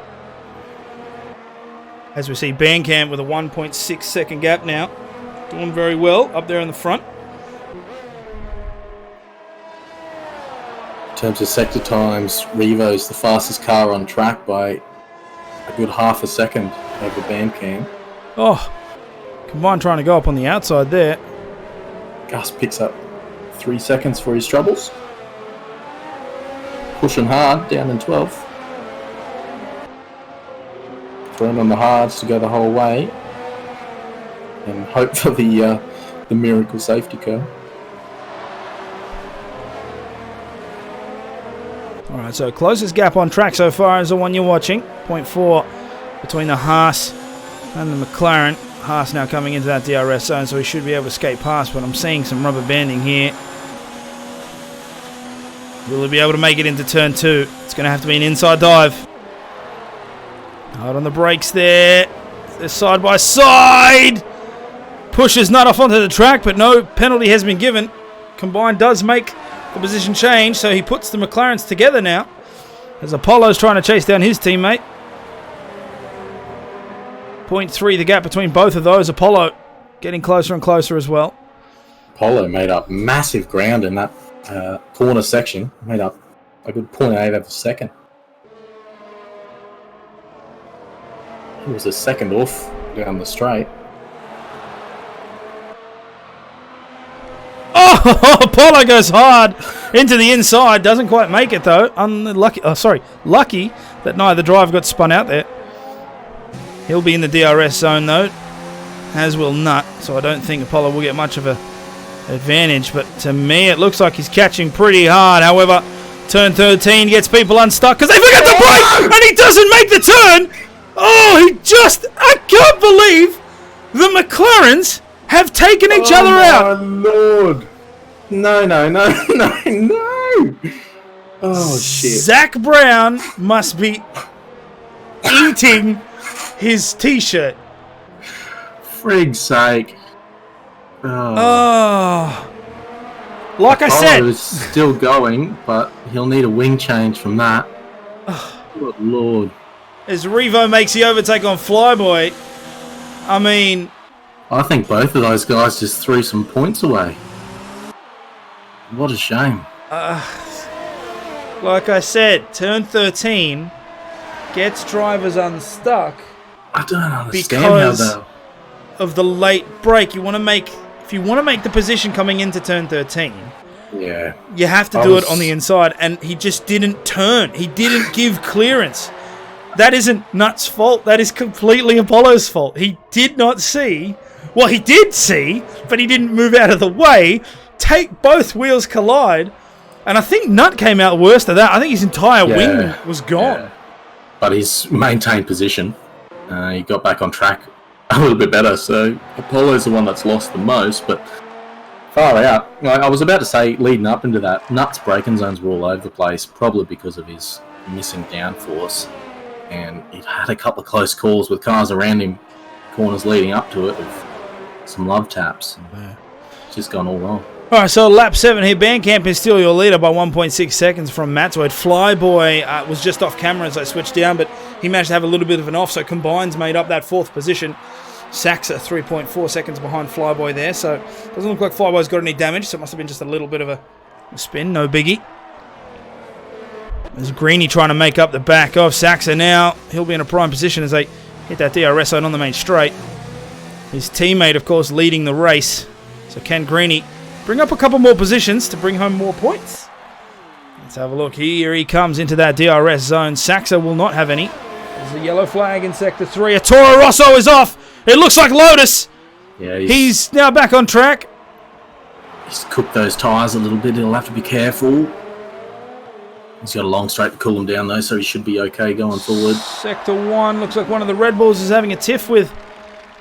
As we see Bandcamp with a 1.6 second gap now. Doing very well up there in the front. In terms of sector times, Revo's the fastest car on track by a good half a second over Bandcamp. Oh, Combined trying to go up on the outside there. Gus picks up 3 seconds for his troubles. Pushing hard, down in 12th. Throwing on the hards to go the whole way. And hope for the miracle safety car. Alright, so closest gap on track so far is the one you're watching. 0.4 between the Haas and the McLaren. Haas now coming into that DRS zone, so he should be able to skate past, but I'm seeing some rubber banding here. Will he be able to make it into turn 2? It's going to have to be an inside dive. Hard on the brakes there. They're side by side. Pushes Nut off onto the track, but no penalty has been given. Combined does make the position change, so he puts the McLarens together now. As Apollo's trying to chase down his teammate. 0.3 the gap between both of those. Apollo getting closer and closer as well. Apollo made up massive ground in that corner section. Made up a good 0.8 of a second. He was a second off down the straight. Oh, Apollo goes hard into the inside. Doesn't quite make it though. Lucky that neither driver got spun out there. He'll be in the DRS zone though, as will Nut. So I don't think Apollo will get much of a advantage. But to me, it looks like he's catching pretty hard. However, turn 13 gets people unstuck because they forget the brake, and he doesn't make the turn. Oh, I can't believe the McLarens have taken each other out. Oh, my Lord. No. Oh, shit. Zach Brown must be eating his t-shirt. Frig's sake. Oh. Like I said. Apollo is still going, but he'll need a wing change from that. Good Lord. As Revo makes the overtake on Flyboy, I mean... I think both of those guys just threw some points away. What a shame. Like I said, turn 13 gets drivers unstuck. I don't understand how though. Of the late break. If you want to make the position coming into turn 13, yeah, you have to do it on the inside, and he just didn't turn. He didn't give clearance. That isn't Nut's fault. That is completely Apollo's fault. He did not see. Well, he did see, but he didn't move out of the way. Take both wheels collide, and I think Nut came out worse than that. I think his entire wing was gone. Yeah. But he's maintained position. He got back on track a little bit better. So Apollo's the one that's lost the most, but far out. I was about to say, leading up into that, Nut's braking zones were all over the place, probably because of his missing downforce. And he'd had a couple of close calls with cars around him, corners leading up to it, with some love taps. It's just gone all wrong. Alright, so lap 7 here. Bandcamp is still your leader by 1.6 seconds from Matt's word. Flyboy was just off camera as I switched down, but he managed to have a little bit of an off, so Combines made up that 4th position. Saxa 3.4 seconds behind Flyboy there, so doesn't look like Flyboy's got any damage, so it must have been just a little bit of a spin, no biggie. There's Greeny trying to make up the back of Saxa now. He'll be in a prime position as they hit that DRS zone on the main straight. His teammate, of course, leading the race. So can Greeny bring up a couple more positions to bring home more points? Let's have a look. Here he comes into that DRS zone. Saxa will not have any. There's a yellow flag in Sector 3. A Toro Rosso is off. It looks like Lotus. Yeah, He's now back on track. He's cooked those tyres a little bit. He'll have to be careful. He's got a long straight to cool him down, though, so he should be okay going forward. Sector 1 looks like one of the Red Bulls is having a tiff with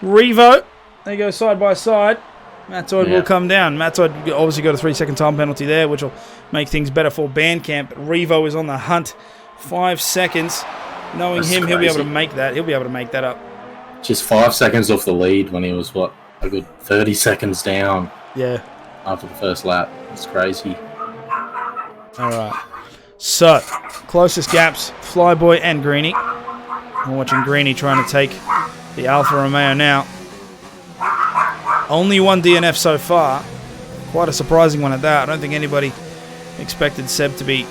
Revo. They go side by side. Matoid will come down. Matoid obviously got a 3-second time penalty there, which will make things better for Bandcamp. But Revo is on the hunt. 5 seconds. Knowing That's him, crazy. he'll be able to make that. He'll be able to make that up. Just 5 seconds off the lead when he was, what, a good 30 seconds down Yeah. after the first lap. It's crazy. All right. So, closest gaps, Flyboy and Greeny. We're watching Greeny trying to take the Alfa Romeo now. Only one DNF so far. Quite a surprising one at that. I don't think anybody expected Seb to be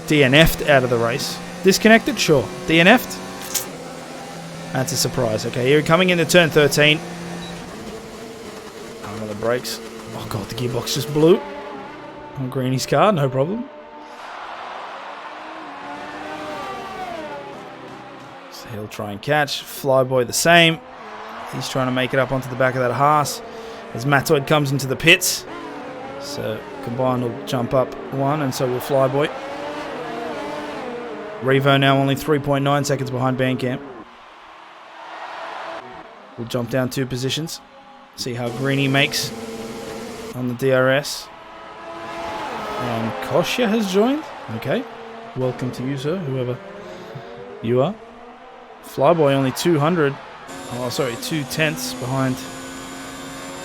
DNF'd out of the race. Disconnected? Sure. DNF'd? That's a surprise. Okay, here coming into turn 13. Another brakes. Oh god, the gearbox just blew. On Greeny's car, no problem. So he'll try and catch. Flyboy the same. He's trying to make it up onto the back of that Haas as Matoid comes into the pits. So Combined will jump up one, and so will Flyboy. Revo now only 3.9 seconds behind Bandcamp. We'll jump down 2 positions. See how Greeny makes on the DRS. And Kosha has joined. Okay. Welcome to you, sir, whoever you are. Flyboy only 200. Oh, sorry, 0.2 behind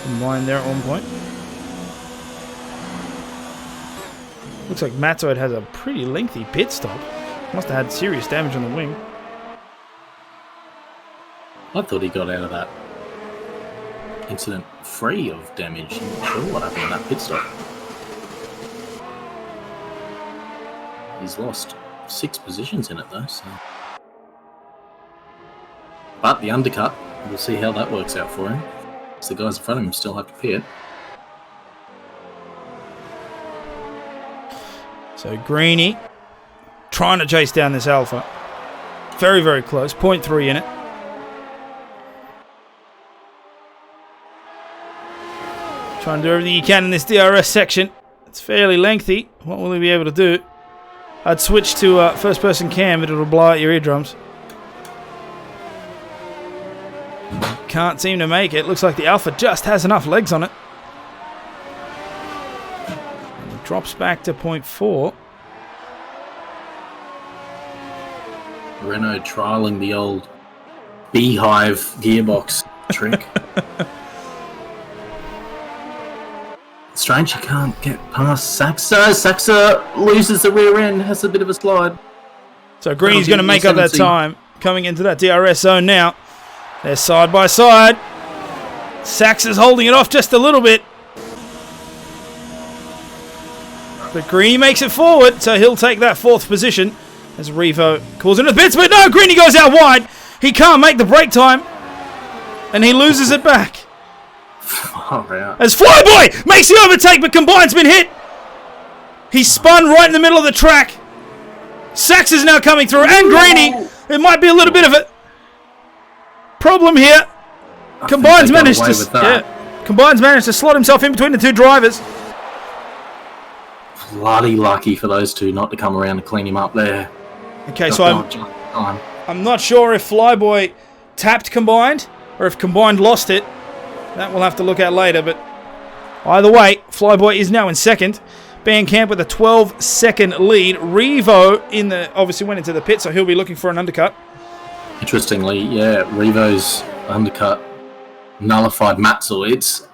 Combined there at one point. Looks like Matoid has a pretty lengthy pit stop. Must have had serious damage on the wing. I thought he got out of that incident free of damage. I'm not sure what happened in that pit stop. He's lost 6 positions in it though, so. But the undercut, we'll see how that works out for him. So the guys in front of him still have to pit. So Greeny trying to chase down this Alpha. Very, very close. 0.3 in it. Trying to do everything he can in this DRS section. It's fairly lengthy. What will he be able to do? I'd switch to first person cam, but it'll blow out your eardrums. Can't seem to make it. Looks like the Alpha just has enough legs on it. And it drops back to 0.4. Renault trialling the old beehive gearbox trick. Strange, you can't get past Saxa. Saxa loses the rear end, has a bit of a slide. So Green's going to make up that time. Coming into that DRS zone now. They're side by side. Saxa's holding it off just a little bit. But Greeny makes it forward, so he'll take that 4th position as Revo calls into the pits. But no, Greeny goes out wide. He can't make the break time. And he loses it back. As Flyboy makes the overtake, but Combined's been hit. He's spun right in the middle of the track. Sax is now coming through, and Greeny. It might be a little bit of a problem here. Combined's managed to slot himself in between the 2 drivers. Bloody lucky for those 2 not to come around and clean him up there. Okay, so I'm not sure if Flyboy tapped Combined or if Combined lost it. That we'll have to look at later, but either way, Flyboy is now in 2nd. Bandcamp with a 12-second lead. Revo obviously went into the pit, so he'll be looking for an undercut. Interestingly, yeah, Revo's undercut nullified Matzoid's.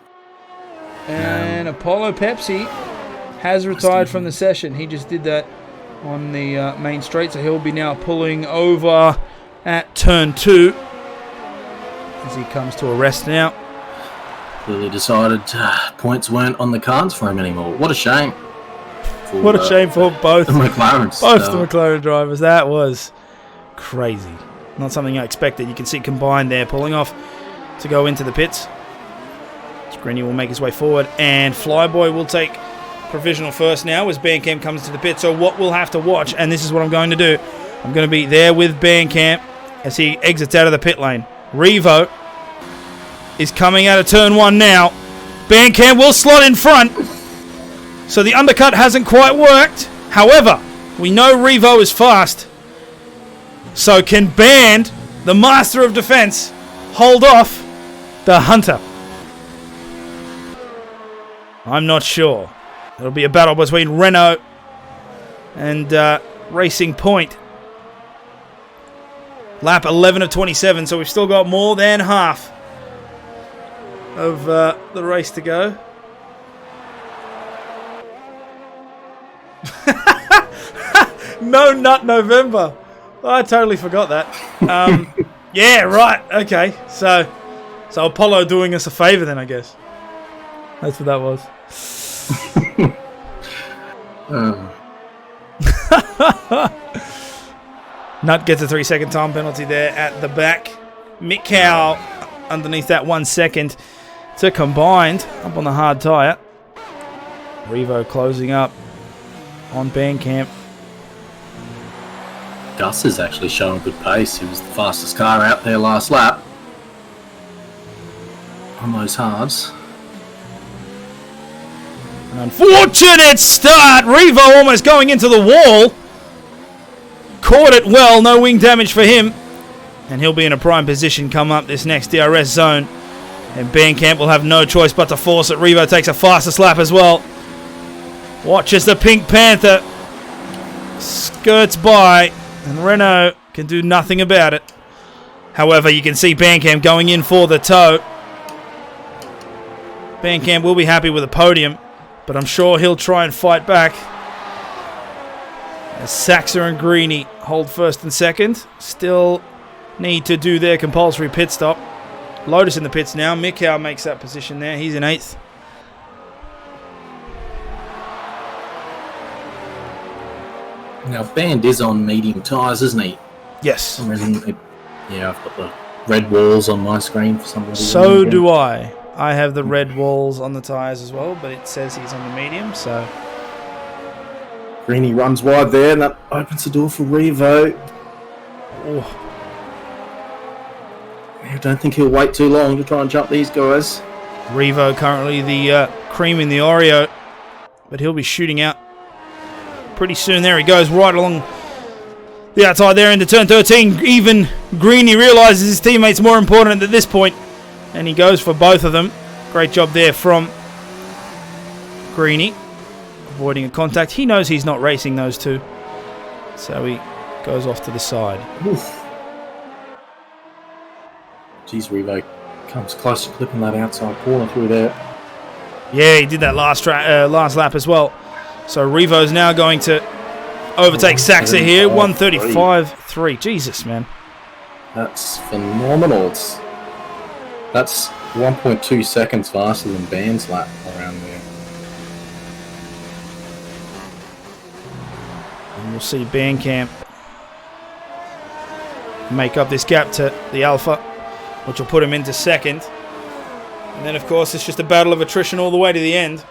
And Apollo Pepsi has retired from the session. He just did that on the main straight, so he'll be now pulling over at turn 2 as he comes to a rest now. Clearly decided points weren't on the cards for him anymore. What a shame. What a shame for both the McLarens. Both the McLaren drivers. That was crazy. Not something I expected. You can see Combined there pulling off to go into the pits. Greeny will make his way forward, and Flyboy will take provisional first now as Bandcamp comes to the pit. So what we'll have to watch, and this is what I'm going to do, I'm going to be there with Bandcamp as he exits out of the pit lane. Revo is coming out of turn 1 now. Bandcamp will slot in front. So the undercut hasn't quite worked. However, we know Revo is fast. So can Band, the master of defense, hold off the Hunter? I'm not sure. It'll be a battle between Renault and Racing Point. Lap 11 of 27, so we've still got more than half of the race to go. No Nut November. I totally forgot that. Yeah, right. Okay. So Apollo doing us a favour then, I guess. That's what that was. Nut gets a 3-second time penalty there at the back. Mick Cow underneath that 1 second to combined up on the hard tyre. Revo closing up on Bandcamp. Gus is actually showing good pace. He was the fastest car out there last lap on those hards. An unfortunate start. Revo almost going into the wall. Caught it well. No wing damage for him. And he'll be in a prime position come up this next DRS zone. And Bandcamp will have no choice but to force it. Revo takes a fastest lap as well. Watch as the Pink Panther skirts by. And Renault can do nothing about it. However, you can see Bandcamp going in for the toe. Bandcamp will be happy with a podium, but I'm sure he'll try and fight back. As Saxa and Greeny hold first and second. Still need to do their compulsory pit stop. Lotus in the pits now. Mikau makes that position there. He's in 8th. Now, Band is on medium tyres, isn't he? Yes. For some reason, yeah, I've got the red walls on my screen for some reason. So do I. I have the red walls on the tyres as well, but it says he's on the medium, so... Greeny runs wide there, and that opens the door for Revo. Oh. I don't think he'll wait too long to try and jump these guys. Revo currently the cream in the Oreo, but he'll be shooting out pretty soon. There he goes, right along the outside there into turn 13. Even Greeny realises his teammate's more important at this point, and he goes for both of them. Great job there from Greeny, avoiding a contact. He knows he's not racing those two, so he goes off to the side. Oof. Jeez, Revo comes close to clipping that outside corner through there. Yeah, he did that last lap as well. So Revo's now going to overtake Saxa here. 135.3. Jesus, man. That's phenomenal. That's 1.2 seconds faster than Band's lap around there. And we'll see Bandcamp make up this gap to the Alpha, which will put him into second. And then, of course, it's just a battle of attrition all the way to the end.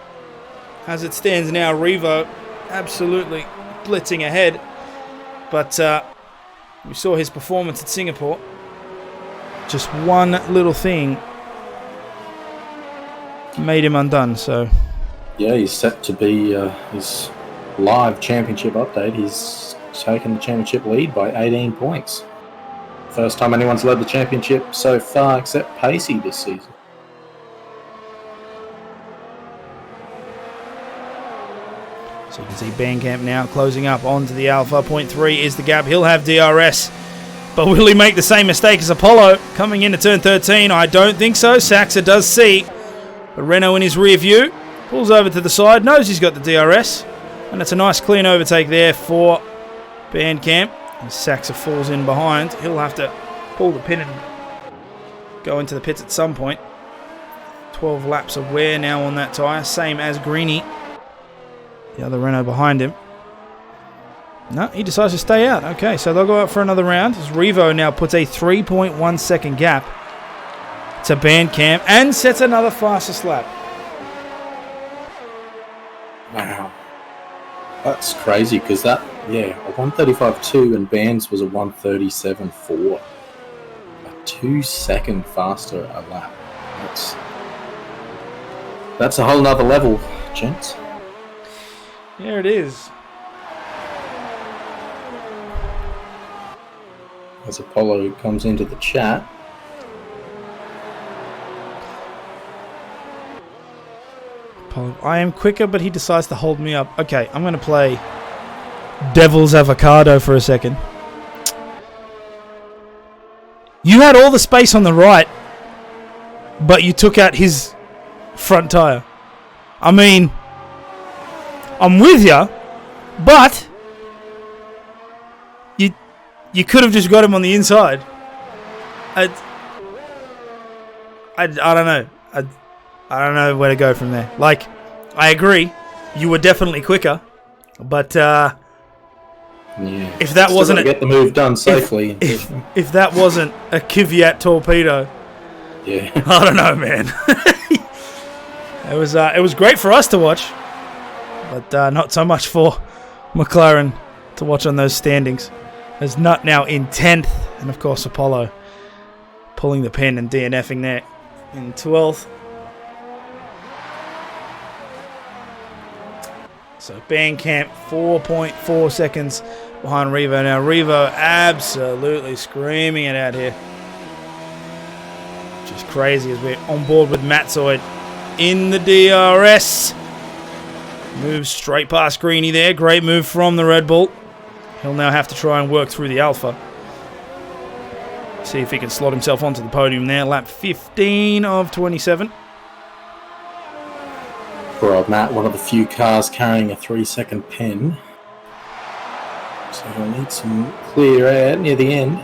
As it stands now, Revo absolutely blitzing ahead. But we saw his performance at Singapore. Just one little thing made him undone. So yeah, he's set to be his live championship update. He's taken the championship lead by 18 points. First time anyone's led the championship so far except Pacey this season. So you can see Bandcamp now closing up onto the Alpha. 0.3 is the gap. He'll have DRS. But will he make the same mistake as Apollo coming into turn 13? I don't think so. Saxa does see. But Renault in his rear view. Pulls over to the side. Knows he's got the DRS. And it's a nice clean overtake there for Bandcamp. As Saxa falls in behind. He'll have to pull the pin and go into the pits at some point. 12 laps of wear now on that tyre. Same as Greeny. The other Renault behind him. No, he decides to stay out. Okay, so they'll go out for another round. As Revo now puts a 3.1 second gap to Bandcamp and sets another fastest lap. Wow. That's crazy because a 135.2 and Bands was a 137.4. A 2 second faster a lap. That's a whole nother level, gents. There it is. As Apollo comes into the chat. I am quicker, but he decides to hold me up. Okay, I'm going to play Devil's Avocado for a second. You had all the space on the right, but you took out his front tyre. I mean, I'm with you, but you could have just got him on the inside. I don't know. I don't know where to go from there. Like, I agree, you were definitely quicker, but if that wasn't get the move done safely, if that wasn't a Kvyat torpedo, I don't know, man. It was great for us to watch, but not so much for McLaren to watch on those standings. There's Nutt now in 10th, and of course Apollo pulling the pin and DNFing there in 12th. So Bandcamp 4.4 seconds behind Revo. Now Revo absolutely screaming it out here. Which is crazy as we're on board with Matzoid in the DRS. Moves straight past Greeny there. Great move from the Red Bull. He'll now have to try and work through the Alpha. See if he can slot himself onto the podium there. Lap 15 of 27. Poor old Matt, one of the few cars carrying a 3-second pen. So he'll need some clear air near the end.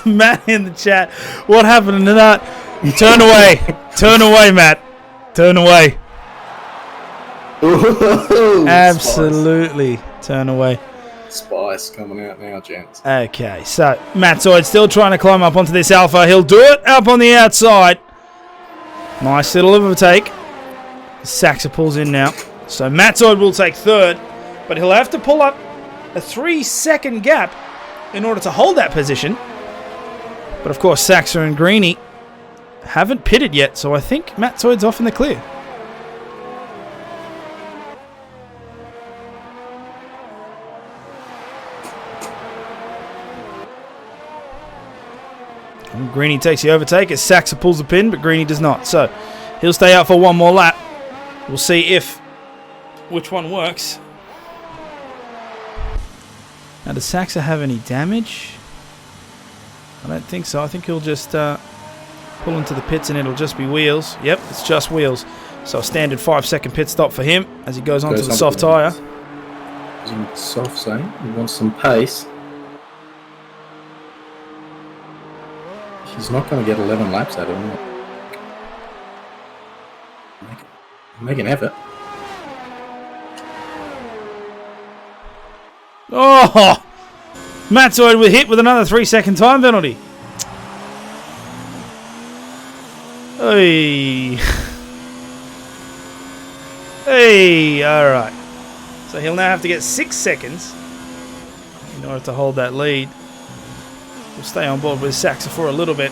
Matt in the chat. What happened to that? Turn away. Turn away, Matt. Turn away. Ooh, absolutely. Spice. Turn away. Spice coming out now, gents. Okay, so Matzoid still trying to climb up onto this Alpha. He'll do it up on the outside. Nice little overtake. Saxa pulls in now. So Matzoid will take third, but he'll have to pull up a 3-second gap in order to hold that position. But of course, Saxa and Greeny haven't pitted yet, so I think Matzoid's off in the clear. And Greeny takes the overtake as Saxa pulls the pin, but Greeny does not. So he'll stay out for one more lap. We'll see which one works. Now, does Saxa have any damage? I don't think so. I think he'll just pull into the pits and it'll just be wheels. Yep, it's just wheels. So a standard 5-second pit stop for him as he goes onto the soft tyre. Soft zone. He wants some pace. He's not going to get 11 laps out of him. Make an effort. Oh! Matzoid was hit with another 3-second time penalty. Hey. Hey, alright. So he'll now have to get 6 seconds in order to hold that lead. We'll stay on board with Saxa for a little bit.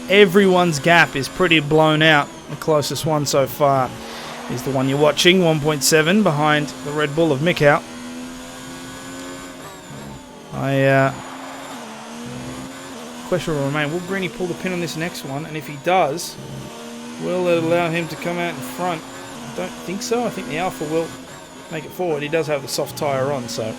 Everyone's gap is pretty blown out. The closest one so far is the one you're watching, 1.7 behind the Red Bull of Mikau. Question will remain, will Greeny pull the pin on this next one? And if he does, will it allow him to come out in front? I don't think so. I think the Alpha will make it forward. He does have the soft tyre on, so...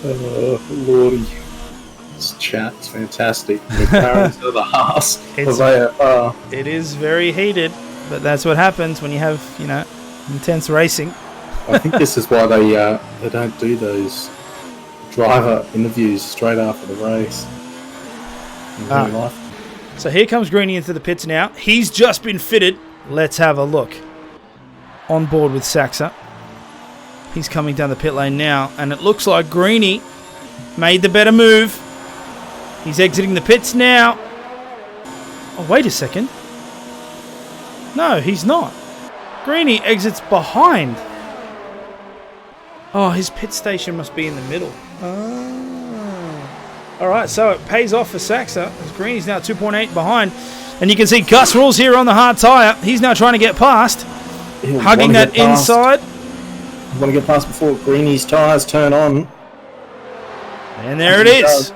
Oh, Lordy. This chat's fantastic. McLaren's are the Haas of AFR. It is very heated. but that's what happens when you have, intense racing. I think this is why they don't do those driver interviews straight after the race. In real life. So here comes Greeny into the pits now. He's just been fitted. Let's have a look. On board with Saxa. He's coming down the pit lane now, and it looks like Greeny made the better move. He's exiting the pits now. Oh, wait a second. No, he's not. Greeny exits behind. Oh, his pit station must be in the middle. All right, so it pays off for Saxa as Greeny's now 2.8 behind. And you can see Gus Rules here on the hard tyre. He's now trying to get past. Hugging that inside. You want to get past before Greeny's tyres turn on. And there it is.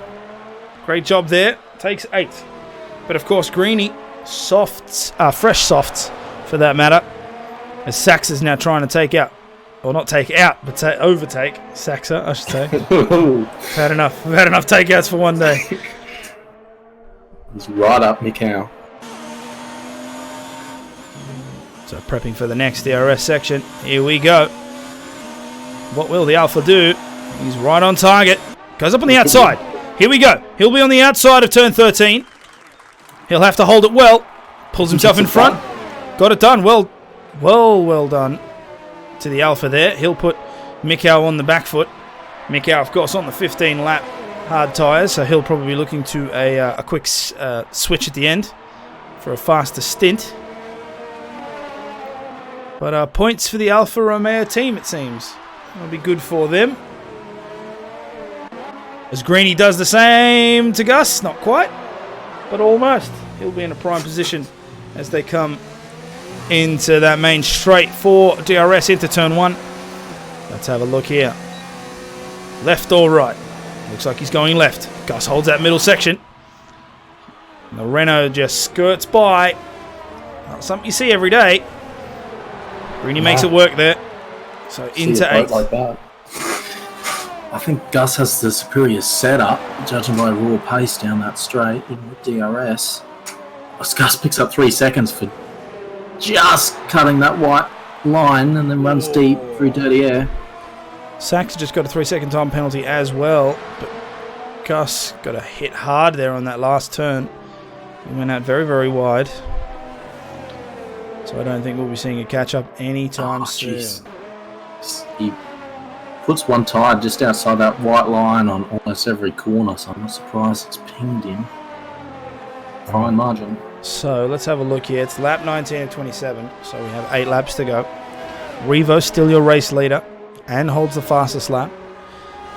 Great job there. Takes 8. But of course, Greeny, fresh softs for that matter. As Saxa's now trying to take out. Well, not take out, but overtake Saxa, I should say. We've had enough takeouts for one day. He's right up Mikau. So prepping for the next DRS section. Here we go. What will the Alpha do? He's right on target. Goes up on the outside. Here we go. He'll be on the outside of turn 13. He'll have to hold it well. Pulls himself in front. Got it done. Well done to the Alpha there. He'll put Mikau on the back foot. Mikau, of course, on the 15-lap hard tyres, so he'll probably be looking to a quick switch at the end for a faster stint. But points for the Alfa Romeo team, it seems. That'll be good for them. As Greeny does the same to Gus. Not quite, but almost. He'll be in a prime position as they come into that main straight for DRS into turn 1. Let's have a look here. Left or right? Looks like he's going left. Gus holds that middle section. The Renault just skirts by. Not something you see every day. Greeny makes it work there. So into 8. Like that. I think Gus has the superior setup, judging by raw pace down that straight, even with DRS. Gus picks up 3 seconds for just cutting that white line and then runs deep through dirty air. Saxa just got a 3-second time penalty as well, but Gus got a hit hard there on that last turn. He went out very, very wide. So I don't think we'll be seeing a catch-up anytime soon. He puts one tyre just outside that white line on almost every corner, so I'm not surprised it's pinged him. Fine margin. So let's have a look here. It's lap 19 of 27, so we have 8 laps to go. Revo still your race leader and holds the fastest lap.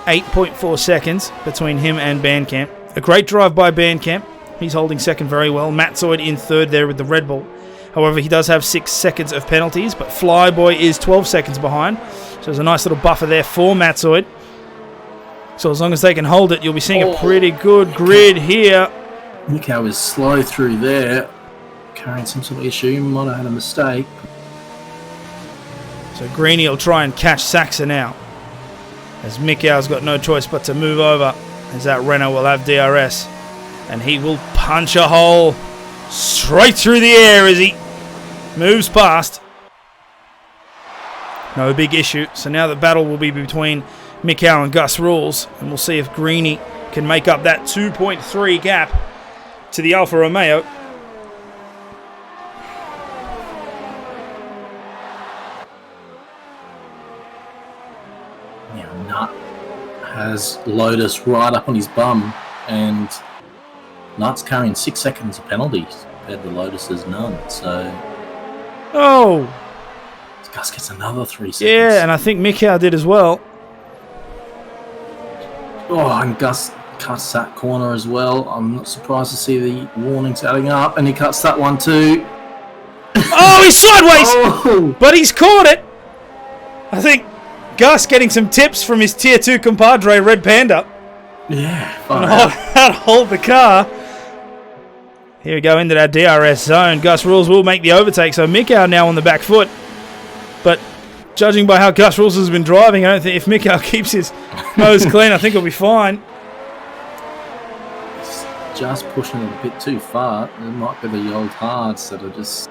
8.4 seconds between him and Bandcamp. A great drive by Bandcamp. He's holding second very well. Matzoid in third there with the Red Bull. However, he does have 6 seconds of penalties, but Flyboy is 12 seconds behind. So there's a nice little buffer there for Matzoid. So as long as they can hold it, you'll be seeing a pretty good grid here. Mikau is slow through there, carrying some sort of issue. Might have had a mistake. So Greeny will try and catch Saxa now, as Mikau's got no choice but to move over, as that Renault will have DRS. And he will punch a hole straight through the air as he moves past. No big issue. So now the battle will be between Mikau and Gus Rules, and we'll see if Greeny can make up that 2.3 gap to the Alfa Romeo. Yeah, Nut has Lotus right up on his bum, and Nut's carrying 6 seconds of penalties compared to Lotus's none. So Gus gets another 3 seconds. Yeah, and I think Mikau did as well. Oh, and Gus cuts that corner as well. I'm not surprised to see the warnings adding up, and he cuts that one too. Oh, he's sideways! But he's caught it! I think Gus getting some tips from his Tier 2 compadre, Red Panda. Yeah, on how to hold the car. Here we go into that DRS zone. Gus Rules will make the overtake, so Mikau now on the back foot. But judging by how Gus Rules has been driving, I don't think if Mikau keeps his nose clean, I think he'll be fine. Just pushing it a bit too far. It might be the old hards that are just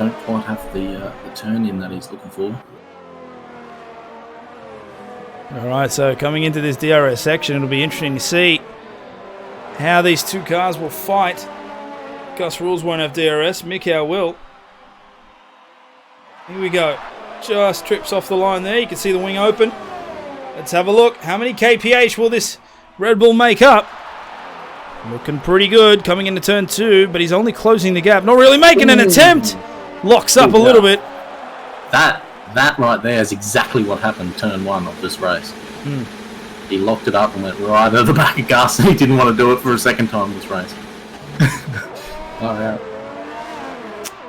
don't quite have the turn in that he's looking for. Alright, so coming into this DRS section, it'll be interesting to see how these two cars will fight. Gus Rules won't have DRS, Mikhail will. Here we go. Just trips off the line there. You can see the wing open. Let's have a look. How many kph will this Red Bull make up? Looking pretty good coming into turn 2, but he's only closing the gap. Not really making an attempt. Locks up a little bit. That right there is exactly what happened turn 1 of this race. He locked it up and went right at the back of Gus, and he didn't want to do it for a second time this race. Oh, yeah.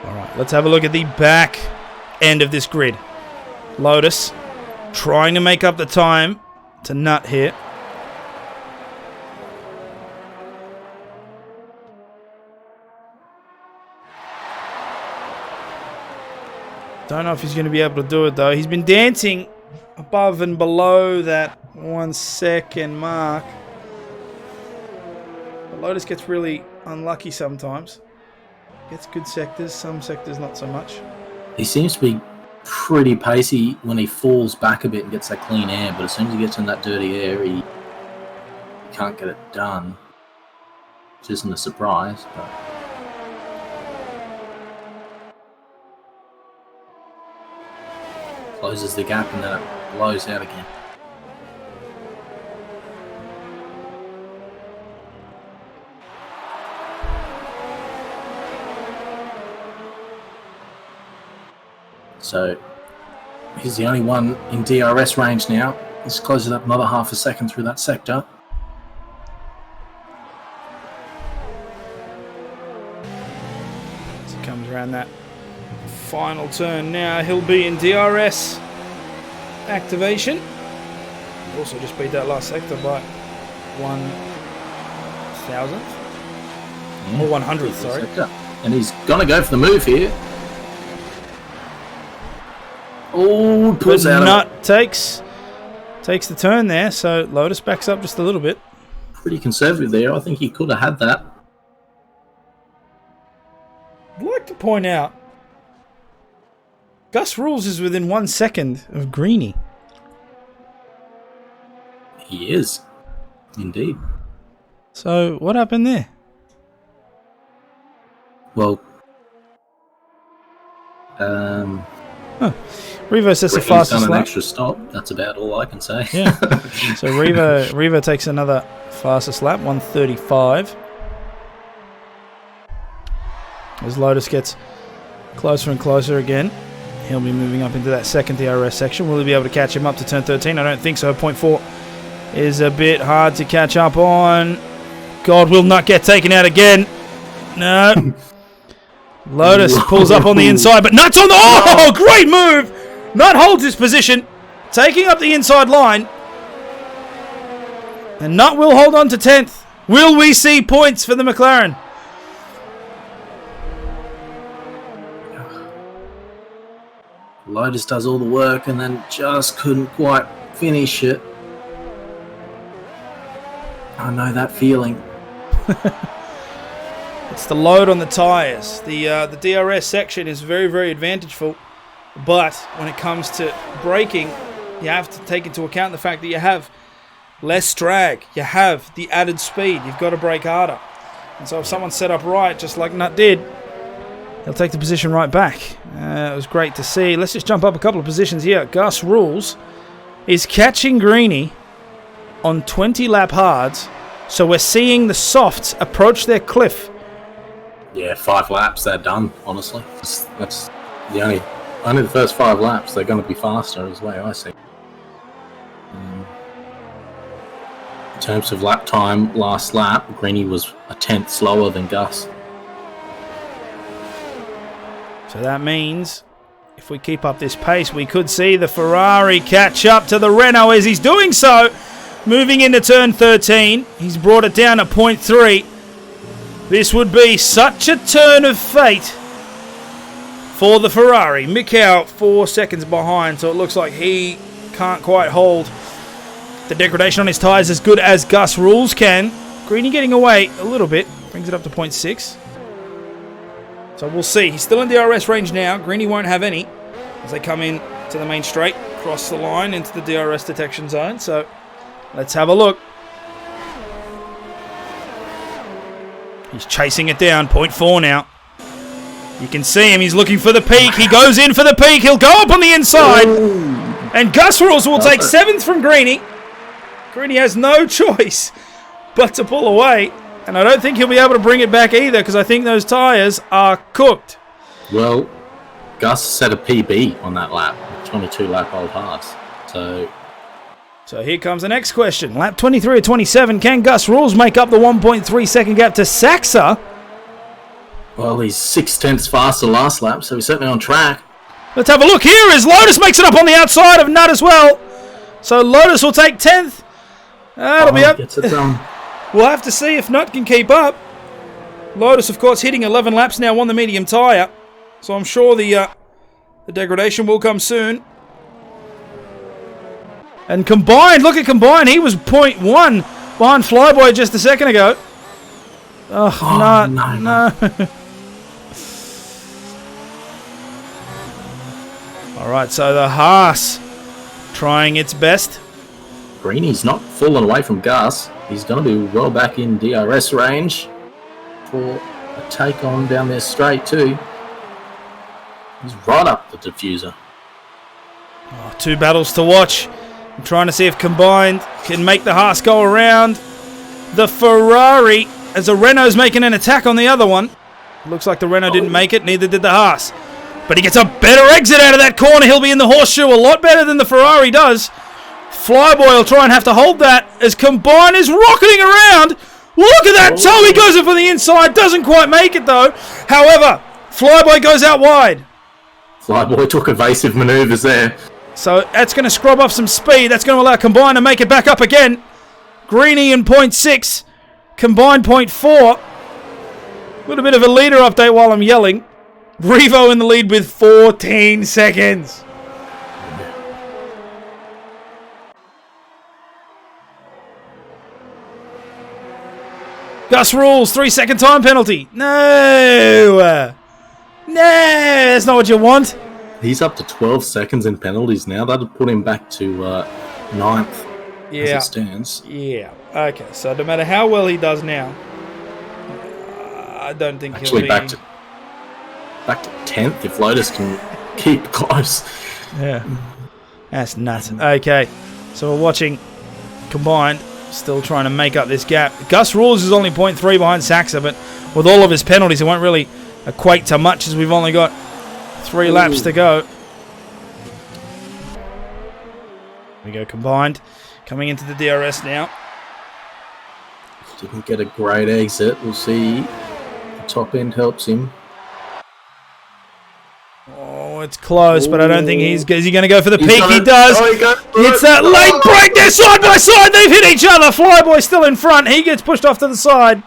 Alright, let's have a look at the back end of this grid. Lotus trying to make up the time to nut here. Don't know if he's going to be able to do it though. He's been dancing above and below that 1 second mark. But Lotus gets really unlucky sometimes. Gets good sectors, some sectors not so much. He seems to be pretty pacey when he falls back a bit and gets that clean air, but as soon as he gets in that dirty air, he can't get it done. Which isn't a surprise, but... closes the gap and then it blows out again. So he's the only one in DRS range now. He's closing up another half a second through that sector. As he comes around that final turn now, he'll be in DRS activation. Also just beat that last sector by 1,000th. Or 100th, sorry. Sector. And he's going to go for the move here. Oh, pulls out. Nut takes the turn there, so Lotus backs up just a little bit. Pretty conservative there. I think he could have had that. I'd like to point out, Gus Rules is within 1 second of Greeny. He is. Indeed. So, what happened there? Well, Revo says the Ricky's fastest done an lap. extra stop. That's about all I can say. Yeah. So Revo takes another fastest lap, 1:35. As Lotus gets closer and closer again, he'll be moving up into that second DRS section. Will he be able to catch him up to turn 13? I don't think so. 0.4 is a bit hard to catch up on. God will not get taken out again. No. Lotus pulls up on the inside, but Nut's on the... Oh, great move! Nut holds his position, taking up the inside line. And Nut will hold on to 10th. Will we see points for the McLaren? Lotus does all the work and then just couldn't quite finish it. I know that feeling. It's the load on the tyres. The DRS section is very, very advantageful. But when it comes to braking, you have to take into account the fact that you have less drag. You have the added speed. You've got to brake harder. And so if someone's set up right, just like Nut did, he'll take the position right back. It was great to see. Let's just jump up a couple of positions here. Gus Rules is catching Greeny on 20 lap hards. So we're seeing the softs approach their cliff. Yeah, 5 laps, they're done, honestly. That's the only the first 5 laps, they're going to be faster, is the way I see it. In terms of lap time, last lap, Greeny was a 10th slower than Gus. So that means if we keep up this pace, we could see the Ferrari catch up to the Renault as he's doing so. Moving into turn 13, he's brought it down to 0.3. This would be such a turn of fate for the Ferrari. Mikhail 4 seconds behind, so it looks like he can't quite hold the degradation on his tyres as good as Gus Rules can. Greeny getting away a little bit, brings it up to 0.6. So So we'll see. He's still in DRS range now. Greeny won't have any as they come in to the main straight, cross the line into the DRS detection zone. So let's have a look. He's chasing it down. 0.4 now. You can see him. He's looking for the peak. He goes in for the peak. He'll go up on the inside. And Gus Rules will take 7th from Greeny. Greeny has no choice but to pull away. And I don't think he'll be able to bring it back either because I think those tyres are cooked. Well, Gus set a PB on that lap. 22-lap-old Haas. So here comes the next question. Lap 23 or 27. Can Gus Rules make up the 1.3 second gap to Saxa? Well, he's 6/10 faster last lap, so he's certainly on track. Let's have a look here as Lotus makes it up on the outside of Nutt as well. So Lotus will take 10th. That'll be up. Gets it done. We'll have to see if Nutt can keep up. Lotus, of course, hitting 11 laps now on the medium tyre. So I'm sure the degradation will come soon. And Combined, look at Combined. He was 0.1 behind Flyboy just a second ago. Oh, no. All right, so the Haas trying its best. Greeny's not falling away from Gus. He's going to be well back in DRS range for a take on down there straight too. He's right up the diffuser. Oh, 2 battles to watch. I'm trying to see if Combined can make the Haas go around the Ferrari as the Renault's making an attack on the other one. Looks like the Renault didn't make it, neither did the Haas. But he gets a better exit out of that corner. He'll be in the horseshoe a lot better than the Ferrari does. Flyboy will try and have to hold that as Combine is rocketing around. Look at that toe. He goes in for the inside. Doesn't quite make it though. However, Flyboy goes out wide. Flyboy took evasive manoeuvres there. So that's going to scrub off some speed. That's going to allow Combine to make it back up again. Greeny in 0.6. Combine 0.4. A little bit of a leader update while I'm yelling. Revo in the lead with 14 seconds. Gus Rules, 3-second time penalty. No, that's not what you want. He's up to 12 seconds in penalties now. That'll put him back to 9th as it stands. Yeah. Okay, so no matter how well he does now, I don't think Actually, he'll be... back to 10th if Lotus can keep close. Yeah. That's nuts. Okay, so we're watching Combined, still trying to make up this gap. Gus Rules is only 0.3 behind Saxa, but with all of his penalties, it won't really equate to much as we've only got 3 laps to go. Here we go, Combined. Coming into the DRS now. Didn't get a great exit. We'll see. The top end helps him. Oh, it's close, but I don't think he's... Is he going to go for the peak? He does. Oh, It's that late break. They're side by side. They've hit each other. Flyboy still in front. He gets pushed off to the side.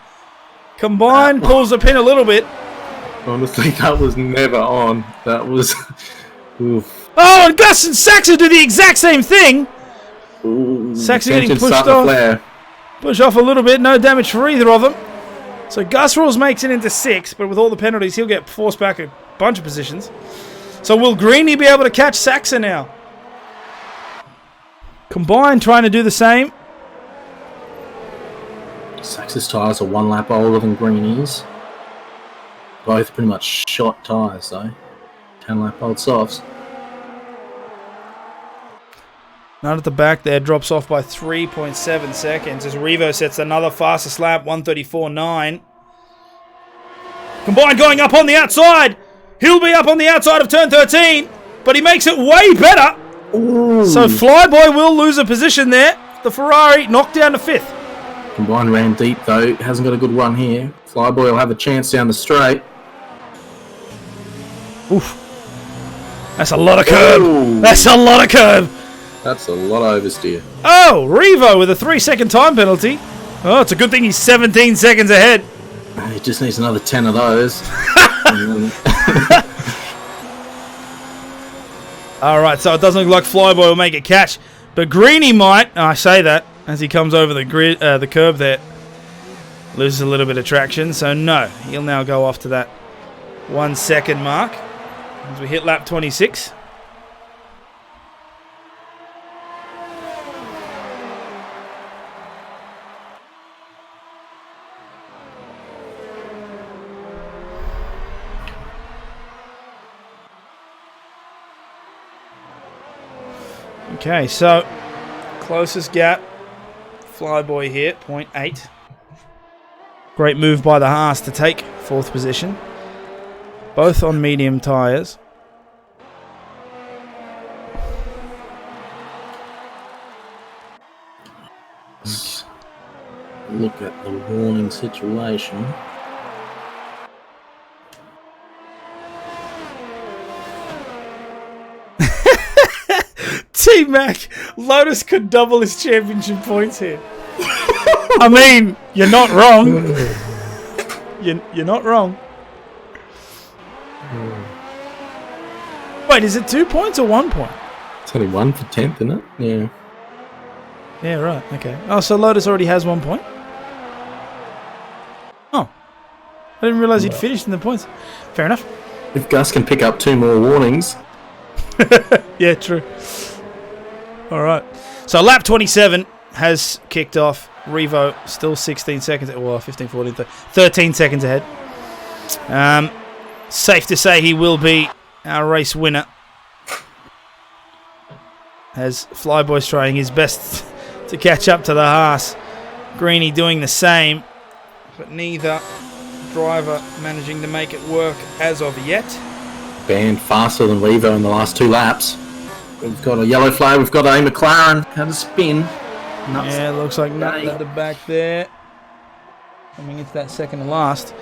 Combined pulls the pin a little bit. Honestly, that was never on. That was... Oof. Oh, and Gus and Saxa do the exact same thing. Ooh, Saxa getting tension's pushed starting to off. flare. Push off a little bit. No damage for either of them. So Gus Rules makes it into 6, but with all the penalties, he'll get forced back a bunch of positions. So will Greeny be able to catch Saxa now? Combined trying to do the same. Saxa's tyres are 1 lap older than Greeny's. Both pretty much shot tyres though. 10 lap old softs. Not at the back there, drops off by 3.7 seconds as Revo sets another fastest lap, 1:34.9. Combined going up on the outside. He'll be up on the outside of turn 13, but he makes it way better. Ooh. So Flyboy will lose a position there. The Ferrari knocked down to 5th. Combined ran deep though, hasn't got a good run here. Flyboy will have a chance down the straight. Oof. That's a lot of curb. Ooh. That's a lot of curb. That's a lot of oversteer. Oh, Revo with a 3-second time penalty. Oh, it's a good thing he's 17 seconds ahead. He just needs another 10 of those. Alright, so it doesn't look like Flyboy will make a catch. But Greeny might. I say that as he comes over the curb there. Loses a little bit of traction. So no, he'll now go off to that 1 second mark as we hit lap 26. Okay, so closest gap, Flyboy here, 0.8. Great move by the Haas to take 4th position. Both on medium tyres. Let's look at the warning situation. T-Mac, Lotus could double his championship points here. I mean, you're not wrong. You're not wrong. Wait, is it 2 points or 1 point? It's only 1 for 10th, isn't it? Yeah. Yeah, right. Okay. Oh, so Lotus already has 1 point? Oh. I didn't realise he'd finished in the points. Fair enough. If Gus can pick up 2 more warnings. Yeah, true. All right. So lap 27 has kicked off. Revo still 16 seconds. Well, 15, 14, 13 seconds ahead. Safe to say he will be our race winner. As Flyboy's trying his best to catch up to the Haas. Greeny doing the same. But neither driver managing to make it work as of yet. Banned faster than Revo in the last 2 laps. We've got a yellow flag. We've got a McLaren. Had a spin. Nuts. Yeah, looks like nothing at the back there. Coming into that second and last.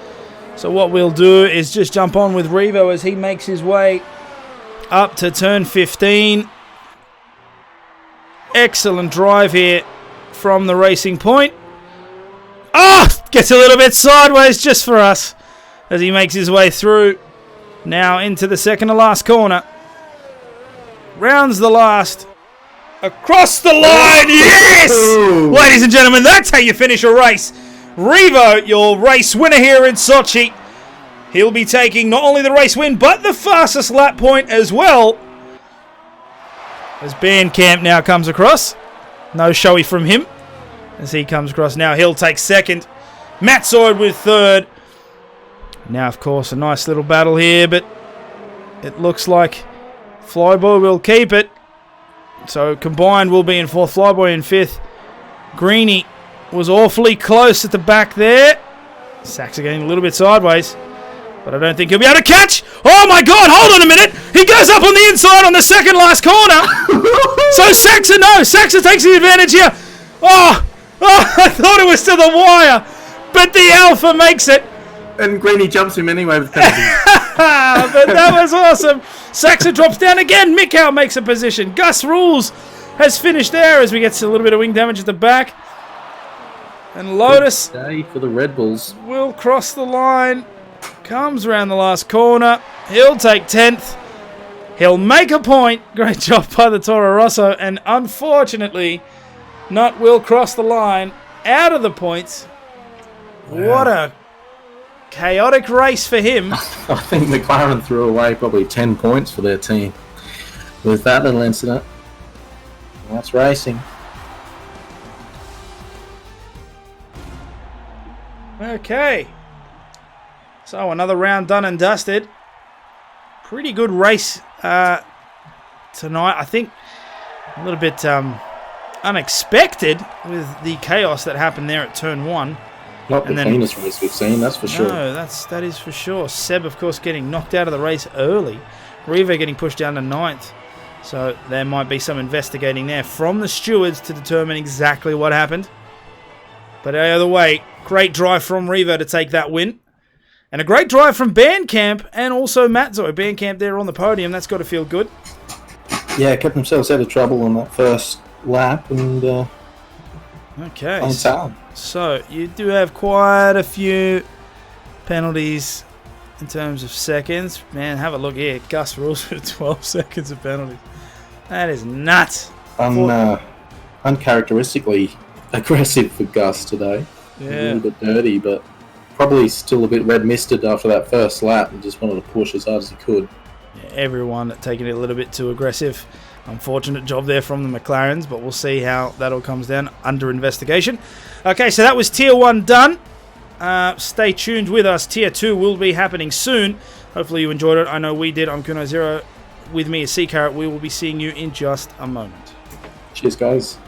So what we'll do is just jump on with Revo as he makes his way up to turn 15. Excellent drive here from the racing point. Oh! Gets a little bit sideways just for us as he makes his way through. Now into the second to last corner. Rounds the last. Across the line, yes! Ladies and gentlemen, that's how you finish a race. Revo, your race winner here in Sochi. He'll be taking not only the race win, but the fastest lap point as well. As Bandcamp now comes across. No showy from him. As he comes across now, he'll take second. Matt Zoid with third. Now, of course, a nice little battle here, but it looks like Flyboy will keep it. So combined will be in 4th, Flyboy in 5th. Greeny was awfully close at the back there. Sachs getting a little bit sideways, but I don't think he'll be able to catch. Oh my God, hold on a minute. He goes up on the inside on the second last corner. So Saxa takes the advantage here. Oh, I thought it was to the wire, but the Alpha makes it. And Greeny jumps him anyway with penalties. But that was awesome. Saxa drops down again. Mikau makes a position. Gus Rules has finished there as we get a little bit of wing damage at the back. And Lotus Good day for the Red Bulls. will cross the line. Comes around the last corner. He'll take 10th. He'll make a point. Great job by the Toro Rosso. And unfortunately, Nut will cross the line out of the points. Wow. What a chaotic race for him. I think McLaren threw away probably 10 points for their team with that little incident. That's racing. Okay. So another round done and dusted. Pretty good race tonight. I think a little bit unexpected with the chaos that happened there at turn 1. Not the cleanest race we've seen, that's for sure. No, that is for sure. Seb, of course, getting knocked out of the race early. Revo getting pushed down to 9th. So there might be some investigating there from the stewards to determine exactly what happened. But either way, great drive from Revo to take that win. And a great drive from Bandcamp and also Matzo. Bandcamp there on the podium. That's got to feel good. Yeah, kept themselves out of trouble on that first lap and okay. So you do have quite a few penalties in terms of seconds. Man, have a look here. Gus Rules with 12 seconds of penalties. That is nuts. Uncharacteristically aggressive for Gus today. Yeah. A little bit dirty, but probably still a bit red misted after that first lap and just wanted to push as hard as he could. Yeah, everyone taking it a little bit too aggressive. Unfortunate job there from the McLarens, but we'll see how that all comes down under investigation. Okay, so that was Tier 1 done. Stay tuned with us. Tier 2 will be happening soon. Hopefully you enjoyed it. I know we did. I'm Kuno Zero. With me is C Carrot. We will be seeing you in just a moment. Cheers, guys.